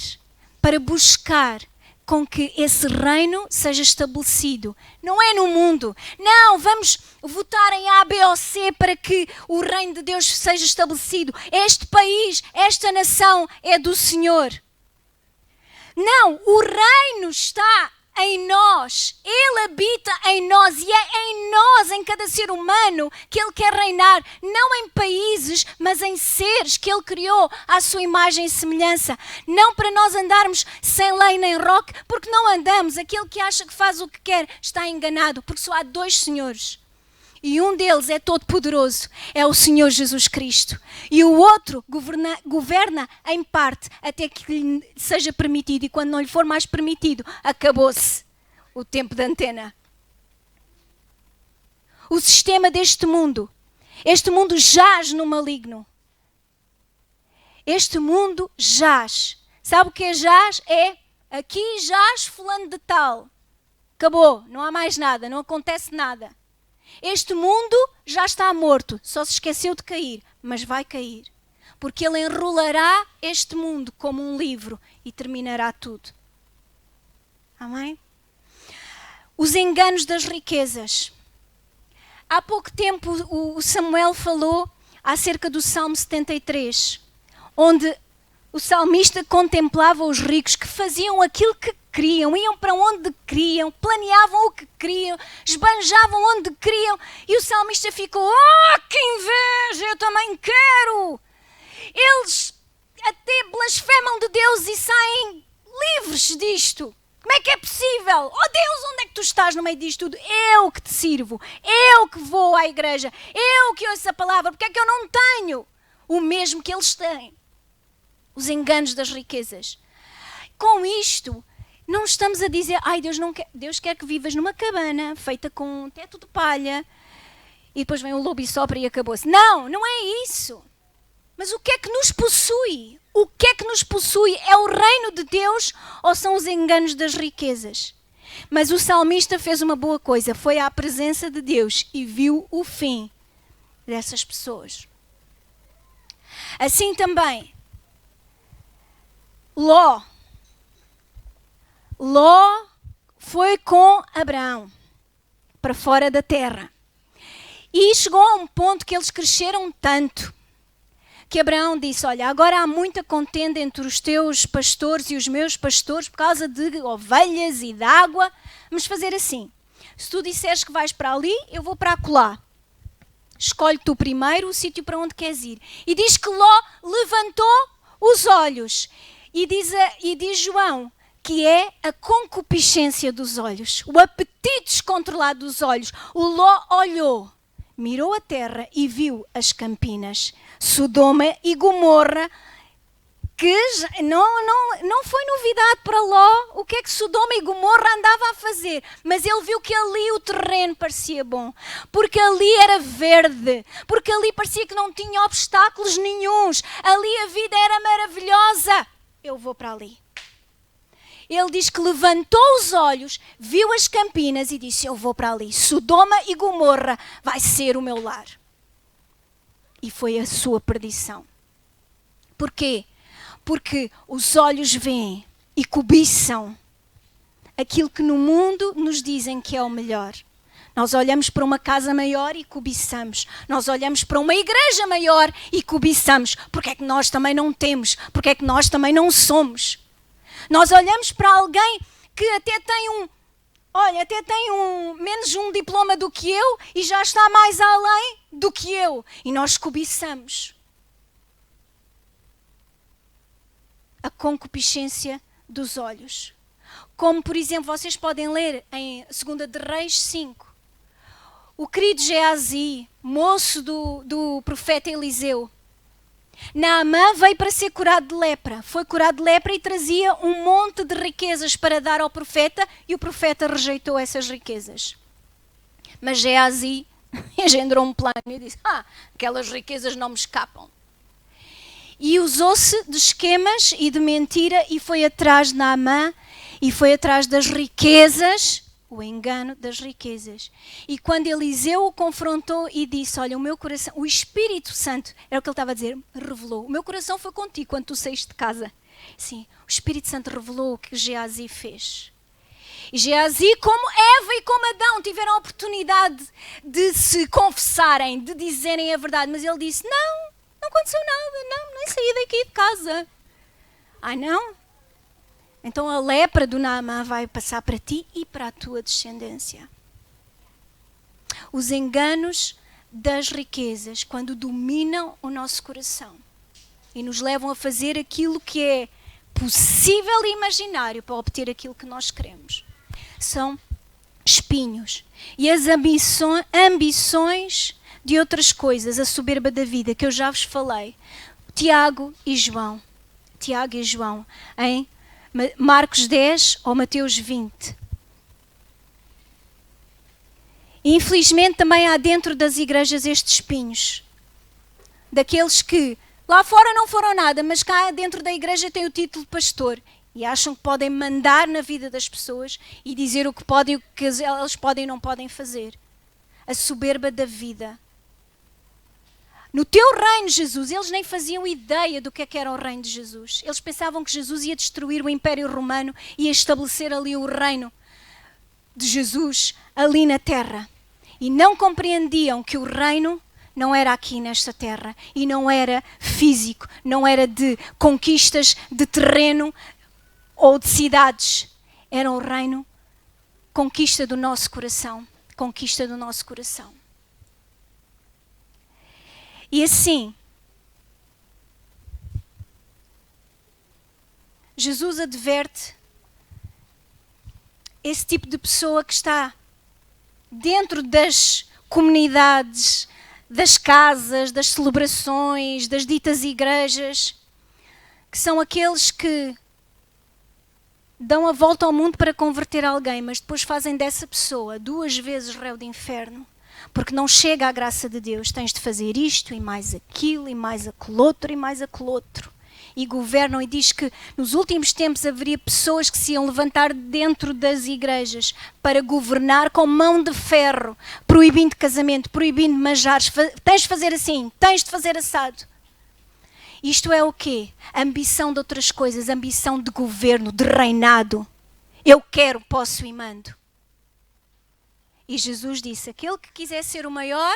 para buscar com que esse reino seja estabelecido. Não é no mundo. Não, vamos votar em A, B ou C para que o reino de Deus seja estabelecido. Este país, esta nação é do Senhor. Não, o reino está em nós. Ele habita em nós e é em nós, em cada ser humano, que Ele quer reinar. Não em países, mas em seres que Ele criou à sua imagem e semelhança. Não para nós andarmos sem lei nem roque, porque não andamos. Aquele que acha que faz o que quer está enganado, porque só há dois senhores. E um deles é todo poderoso, é o Senhor Jesus Cristo. E o outro governa em parte até que lhe seja permitido. E quando não lhe for mais permitido, acabou-se o tempo de antena. O sistema deste mundo, este mundo jaz no maligno. Este mundo jaz. Sabe o que é jaz? É aqui jaz fulano de tal. Acabou, não há mais nada, não acontece nada. Este mundo já está morto, só se esqueceu de cair, mas vai cair. Porque ele enrolará este mundo como um livro e terminará tudo. Amém? Os enganos das riquezas. Há pouco tempo o Samuel falou acerca do Salmo 73, onde o salmista contemplava os ricos que faziam aquilo que queriam, iam para onde queriam, planeavam o que queriam, esbanjavam onde queriam, e o salmista ficou: que inveja, eu também quero! Eles até blasfemam de Deus e saem livres disto. Como é que é possível? Oh Deus, onde é que tu estás no meio disto tudo? Eu que te sirvo, eu que vou à igreja, eu que ouço a palavra, porque é que eu não tenho o mesmo que eles têm? Os enganos das riquezas. Com isto, não estamos a dizer: ai, Deus quer que vivas numa cabana feita com um teto de palha e depois vem o lobo e sopra e acabou-se. Não, não é isso. Mas o que é que nos possui? O que é que nos possui? É o reino de Deus ou são os enganos das riquezas? Mas o salmista fez uma boa coisa. Foi à presença de Deus e viu o fim dessas pessoas. Assim também, Ló foi com Abraão para fora da terra. E chegou a um ponto que eles cresceram tanto que Abraão disse: olha, agora há muita contenda entre os teus pastores e os meus pastores por causa de ovelhas e de água. Vamos fazer assim: se tu disseres que vais para ali, eu vou para acolá. Escolhe tu primeiro o sítio para onde queres ir. E diz que Ló levantou os olhos. E diz João que é a concupiscência dos olhos, o apetite descontrolado dos olhos. O Ló olhou, mirou a terra e viu as campinas, Sodoma e Gomorra, que não foi novidade para Ló o que é que Sodoma e Gomorra andava a fazer, mas ele viu que ali o terreno parecia bom, porque ali era verde, porque ali parecia que não tinha obstáculos nenhuns, ali a vida era maravilhosa. Eu vou para ali. Ele diz que levantou os olhos, viu as campinas e disse: eu vou para ali. Sodoma e Gomorra vai ser o meu lar. E foi a sua perdição. Porquê? Porque os olhos veem e cobiçam aquilo que no mundo nos dizem que é o melhor. Nós olhamos para uma casa maior e cobiçamos. Nós olhamos para uma igreja maior e cobiçamos. Porque é que nós também não temos? Porque é que nós também não somos? Nós olhamos para alguém que até tem menos um diploma do que eu e já está mais além do que eu. E nós cobiçamos. A concupiscência dos olhos. Como, por exemplo, vocês podem ler em 2 de Reis 5. O querido Geazi, moço do profeta Eliseu, Naamã veio para ser curado de lepra. Foi curado de lepra e trazia um monte de riquezas para dar ao profeta e o profeta rejeitou essas riquezas. Mas Geazi engendrou um plano e disse: aquelas riquezas não me escapam. E usou-se de esquemas e de mentira e foi atrás de Naamã e foi atrás das riquezas, o engano das riquezas. E quando Eliseu o confrontou e disse: olha, o meu coração, o Espírito Santo, era o que ele estava a dizer, revelou. O meu coração foi contigo quando tu saíste de casa. Sim, o Espírito Santo revelou o que Geazi fez. E Geazi, como Eva e como Adão, tiveram a oportunidade de se confessarem, de dizerem a verdade. Mas ele disse: não aconteceu nada, nem saí daqui de casa. Não? Então a lepra do Naamã vai passar para ti e para a tua descendência. Os enganos das riquezas, quando dominam o nosso coração e nos levam a fazer aquilo que é possível e imaginário para obter aquilo que nós queremos, são espinhos. E as ambições de outras coisas, a soberba da vida, que eu já vos falei. Tiago e João, em Marcos 10 ou Mateus 20. E infelizmente também há dentro das igrejas estes espinhos. Daqueles que lá fora não foram nada, mas cá dentro da igreja têm o título de pastor e acham que podem mandar na vida das pessoas e dizer o que podem, o que elas podem e não podem fazer. A soberba da vida. No teu reino, Jesus, eles nem faziam ideia do que era o reino de Jesus. Eles pensavam que Jesus ia destruir o Império Romano e ia estabelecer ali o reino de Jesus ali na terra. E não compreendiam que o reino não era aqui nesta terra e não era físico, não era de conquistas de terreno ou de cidades. Era o reino, conquista do nosso coração, conquista do nosso coração. E assim, Jesus adverte esse tipo de pessoa que está dentro das comunidades, das casas, das celebrações, das ditas igrejas, que são aqueles que dão a volta ao mundo para converter alguém, mas depois fazem dessa pessoa 2 vezes réu de inferno. Porque não chega à graça de Deus, tens de fazer isto e mais aquilo e mais aquele outro e mais aquele outro. E governam e diz que nos últimos tempos haveria pessoas que se iam levantar dentro das igrejas para governar com mão de ferro, proibindo casamento, proibindo manjares, tens de fazer assim, tens de fazer assado. Isto é o quê? Ambição de outras coisas, ambição de governo, de reinado. Eu quero, posso e mando. E Jesus disse, aquele que quiser ser o maior,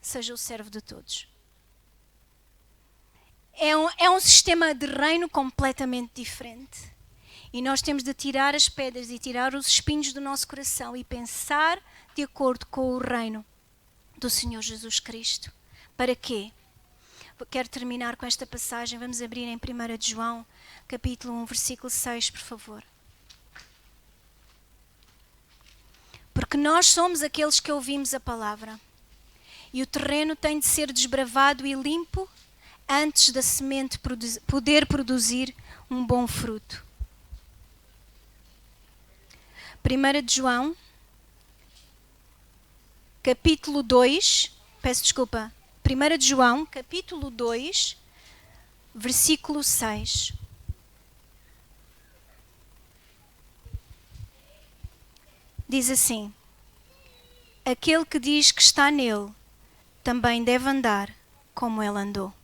seja o servo de todos. É um sistema de reino completamente diferente. E nós temos de tirar as pedras e tirar os espinhos do nosso coração e pensar de acordo com o reino do Senhor Jesus Cristo. Para quê? Quero terminar com esta passagem. Vamos abrir em 1 João, capítulo 1, versículo 6, por favor. Porque nós somos aqueles que ouvimos a palavra. E o terreno tem de ser desbravado e limpo antes da semente poder produzir um bom fruto. 1 João, capítulo 2, peço desculpa, 1 João, capítulo 2, versículo 6. Diz assim, aquele que diz que está nele, também deve andar como ele andou.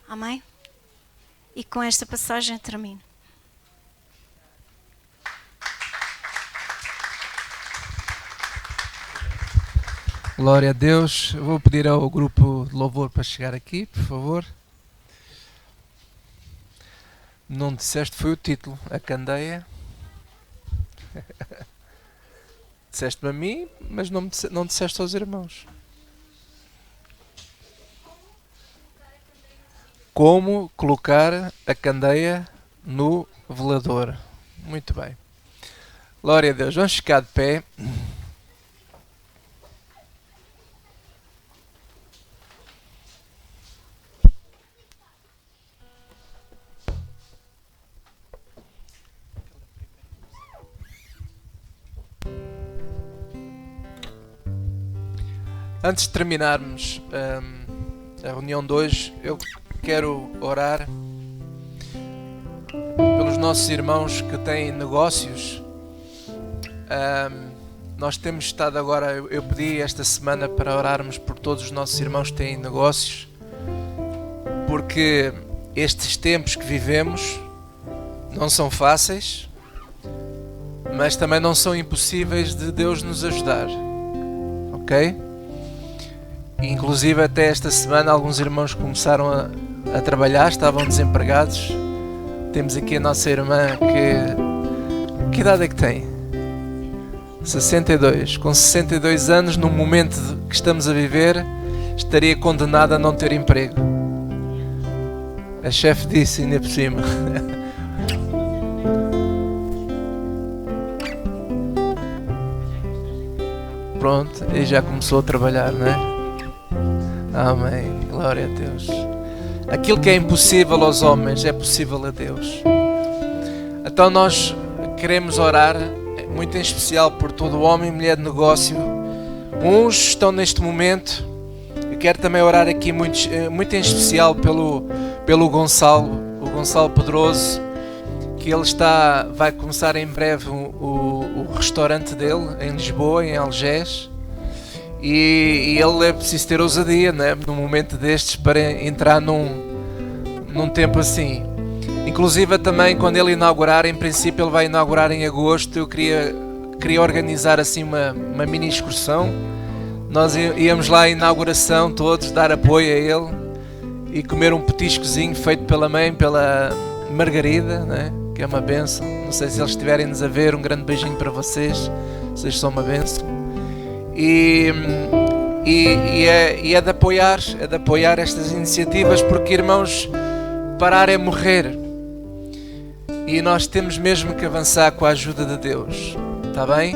Amém? E com esta passagem termino. Glória a Deus. Eu vou pedir ao grupo de louvor para chegar aqui, por favor. Não disseste, foi o título, a candeia. Disseste-me a mim, mas não disseste aos irmãos. Como colocar a candeia no velador. Muito bem. Glória a Deus. Vamos ficar de pé. Antes de terminarmos a reunião de hoje, eu quero orar pelos nossos irmãos que têm negócios. Nós temos estado agora, eu pedi esta semana para orarmos por todos os nossos irmãos que têm negócios, porque estes tempos que vivemos não são fáceis, mas também não são impossíveis de Deus nos ajudar, ok? Inclusive até esta semana alguns irmãos começaram a trabalhar, estavam desempregados. Temos aqui a nossa irmã que idade é que tem? 62. Com 62 anos, no momento que estamos a viver, estaria condenada a não ter emprego. A chefe disse ainda por cima. Pronto, e já começou a trabalhar, não é? Amém, glória a Deus. Aquilo que é impossível aos homens é possível a Deus. Então nós queremos orar, muito em especial por todo homem e mulher de negócio. Uns estão neste momento, eu quero também orar aqui muito em especial pelo Gonçalo, o Gonçalo Pedroso, que ele vai começar em breve o restaurante dele em Lisboa, em Algés, e ele é preciso ter ousadia, né, num momento destes para entrar num tempo assim. Inclusive também quando ele inaugurar, em princípio ele vai inaugurar em agosto, eu queria organizar assim uma mini excursão. Nós íamos lá à inauguração todos, dar apoio a ele e comer um petiscozinho feito pela mãe, pela Margarida, né? Que é uma bênção. Não sei se eles estiverem-nos a ver, um grande beijinho para vocês, vocês são uma bênção. E é de apoiar estas iniciativas, porque, irmãos, parar é morrer. E nós temos mesmo que avançar com a ajuda de Deus, está bem?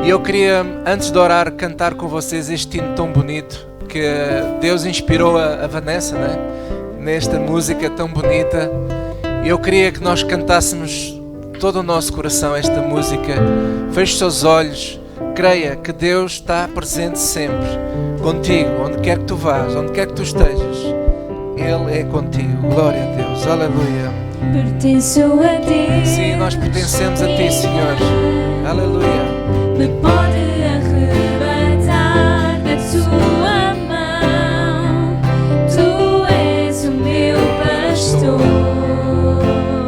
E eu queria, antes de orar, cantar com vocês este hino tão bonito que Deus inspirou a Vanessa, né? Nesta música tão bonita. E eu queria que nós cantássemos todo o nosso coração esta música. Feche os seus olhos, creia que Deus está presente sempre contigo, onde quer que tu vás, onde quer que tu estejas. Ele é contigo. Glória a Deus, aleluia. Pertenço a Deus. Sim, nós pertencemos a Ti, Senhor. Aleluia. Me pode arrebatar da Tua mão. Tu és o meu pastor.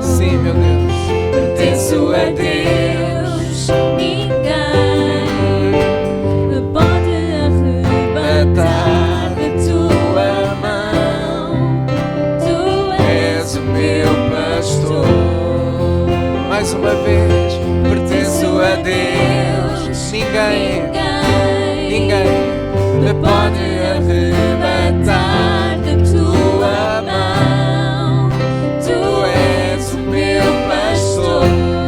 Sim, meu Deus. Pertenço a Deus. Ninguém me pode arrebatar da Tua mão. Tu és o meu pastor. Mais uma vez, pertenço a Deus. Ninguém me pode arrebatar da Tua mão. Tu és o meu pastor.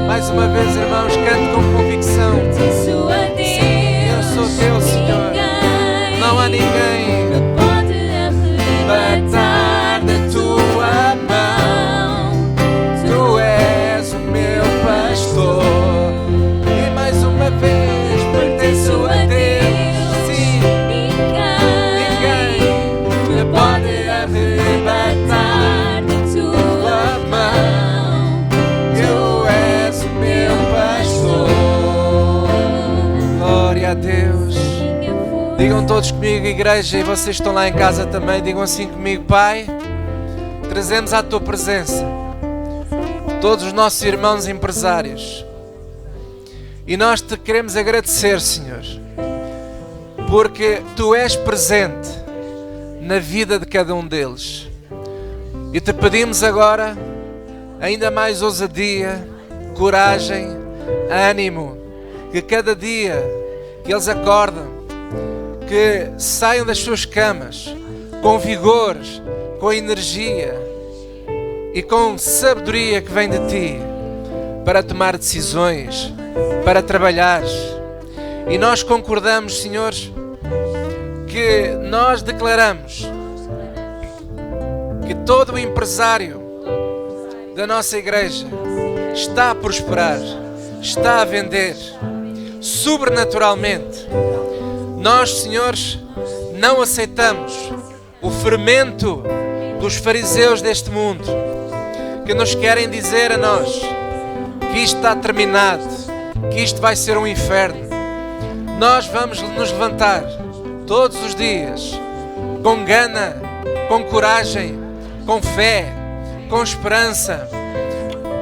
Mais uma vez, irmãos, cante com convicção. Pertenço a Deus. Sim, eu sou teu, Senhor. Não há ninguém me pode arrebatar da Tua mão. Tu és o meu pastor. E mais uma vez, pertenço a Deus. Sim, Ninguém me pode arrebatar da Tua mão. Tu és o meu pastor. Glória a Deus. Digam todos comigo, igreja, e vocês estão lá em casa também, digam assim comigo: Pai, trazemos à Tua presença todos os nossos irmãos empresários. E nós te queremos agradecer, Senhor, porque Tu és presente na vida de cada um deles. E te pedimos agora ainda mais ousadia, coragem, ânimo, que cada dia que eles acordam, que saiam das suas camas com vigor, com energia e com sabedoria que vem de Ti para tomar decisões, para trabalhar. E nós concordamos, Senhor, que nós declaramos que todo o empresário da nossa igreja está a prosperar, está a vender sobrenaturalmente. Nós, senhores, não aceitamos o fermento dos fariseus deste mundo, que nos querem dizer a nós que isto está terminado, que isto vai ser um inferno. Nós vamos nos levantar todos os dias com gana, com coragem, com fé, com esperança,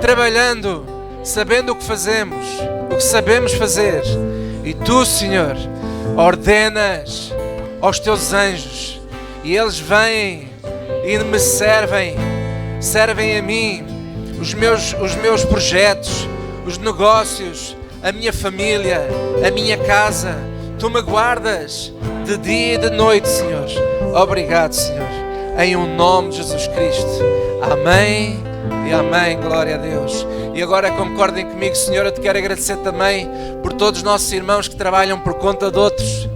trabalhando, sabendo o que fazemos, o que sabemos fazer. E Tu, Senhor, ordenas aos Teus anjos e eles vêm e me servem a mim, os meus projetos, os negócios, a minha família, a minha casa. Tu me guardas de dia e de noite, Senhor. Obrigado, Senhor, em o nome de Jesus Cristo. Amém e amém. Glória a Deus. E agora concordem comigo, Senhor, eu te quero agradecer também por todos os nossos irmãos que trabalham por conta de outros.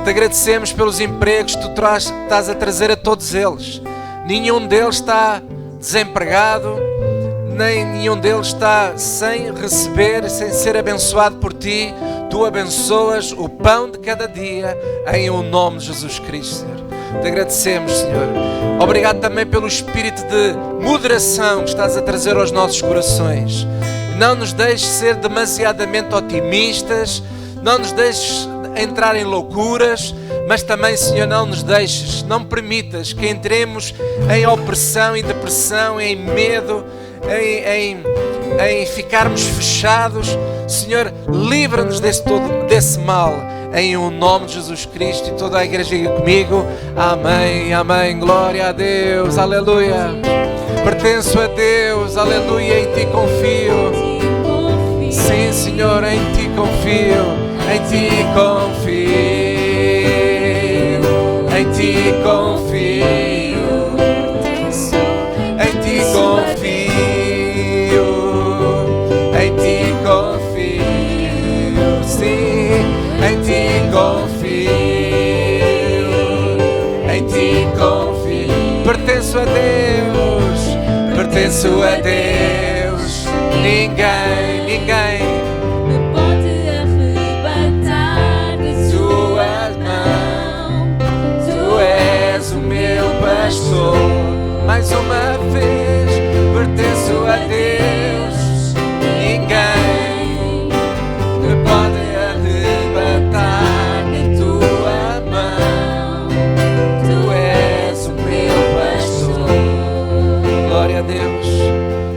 Te agradecemos pelos empregos que Tu estás a trazer a todos eles. Nenhum deles está desempregado, nem nenhum deles está sem receber, sem ser abençoado por Ti. Tu abençoas o pão de cada dia em o nome de Jesus Cristo, Senhor. Te agradecemos, Senhor. Obrigado também pelo espírito de moderação que estás a trazer aos nossos corações. Não nos deixes ser demasiadamente otimistas, não nos deixes entrar em loucuras, mas também, Senhor, não nos deixes, não permitas que entremos em opressão, em depressão, em medo, em ficarmos fechados. Senhor, livra-nos desse mal, em o nome de Jesus Cristo. E toda a igreja diga comigo, amém, amém, glória a Deus, aleluia. Pertenço a Deus, aleluia, em Ti confio. Sim, Senhor, em Ti confio, em Ti confio, em Ti confio, em Ti confio, em Ti confio, sim, em Ti confio, em Ti confio. Pertenço a Deus, pertenço a Deus. Ninguém me pode arrebatar de Tuas mãos. Tu és o meu pastor. Mais uma vez, pertenço a Deus. Ninguém me pode arrebatar de Tua mão. Tu és o meu pastor. Glória a Deus.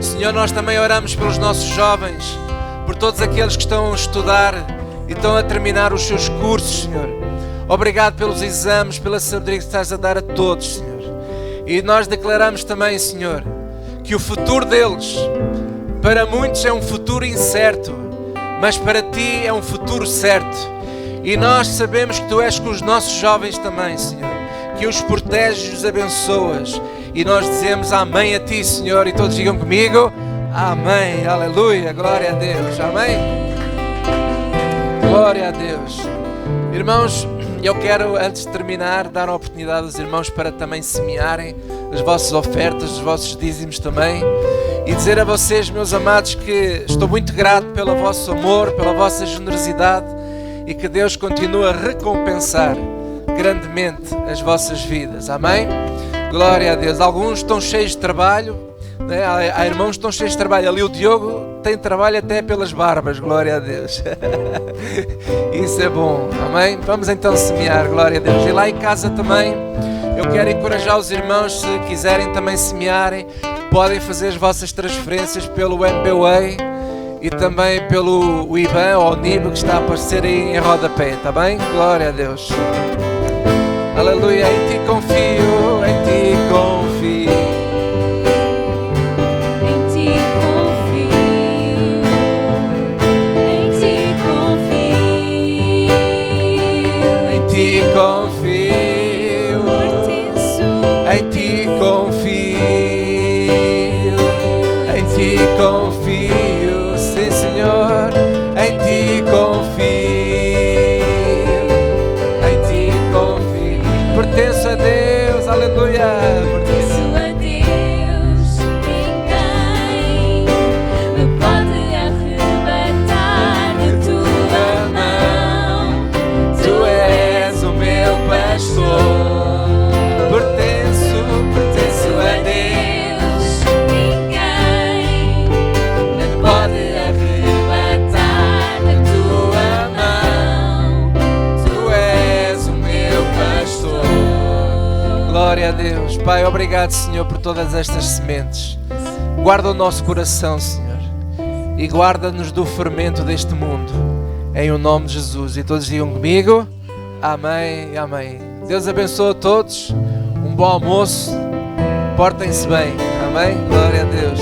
Senhor, nós também oramos pelos nossos jovens, por todos aqueles que estão a estudar e estão a terminar os seus cursos, Senhor. Obrigado pelos exames, pela sabedoria que estás a dar a todos, Senhor. E nós declaramos também, Senhor, que o futuro deles, para muitos é um futuro incerto, mas para Ti é um futuro certo. E nós sabemos que Tu és com os nossos jovens também, Senhor, que os proteges e os abençoas. E nós dizemos amém a Ti, Senhor, e todos digam comigo, amém, aleluia, glória a Deus, amém. Glória a Deus. Irmãos, eu quero, antes de terminar, dar a oportunidade aos irmãos para também semearem as vossas ofertas, os vossos dízimos também, e dizer a vocês, meus amados, que estou muito grato pelo vosso amor, pela vossa generosidade, e que Deus continue a recompensar grandemente as vossas vidas, amém? Glória a Deus. Alguns estão cheios de trabalho, né? Há irmãos que estão cheios de trabalho. Ali o Diogo tem trabalho até pelas barbas, glória a Deus. Isso é bom, amém? Vamos então semear, glória a Deus. E lá em casa também, eu quero encorajar os irmãos, se quiserem também semearem, podem fazer as vossas transferências pelo MBWay e também pelo IBAN ou NIB que está a aparecer aí em rodapé, está bem? Glória a Deus. Aleluia, em Ti confio, em Ti confio. Em Ti confio, em Ti confio, Em Ti confio, em Ti confio, em Ti confio, sim Senhor, em Ti confio, em Ti confio. Pertenço a Deus, aleluia. pertenço a Deus. Ninguém me pode arrebatar de Tua mão. Tu és o meu pastor. Pertenço a Deus. Ninguém me pode arrebatar de Tua mão. Tu és o meu pastor. Glória a Deus. Pai, obrigado, Senhor, por todas estas sementes. Guarda o nosso coração, Senhor, e guarda-nos do fermento deste mundo. Em o nome de Jesus. E todos digam comigo, amém, amém. Deus abençoe a todos. Um bom almoço. Portem-se bem. Amém? Glória a Deus.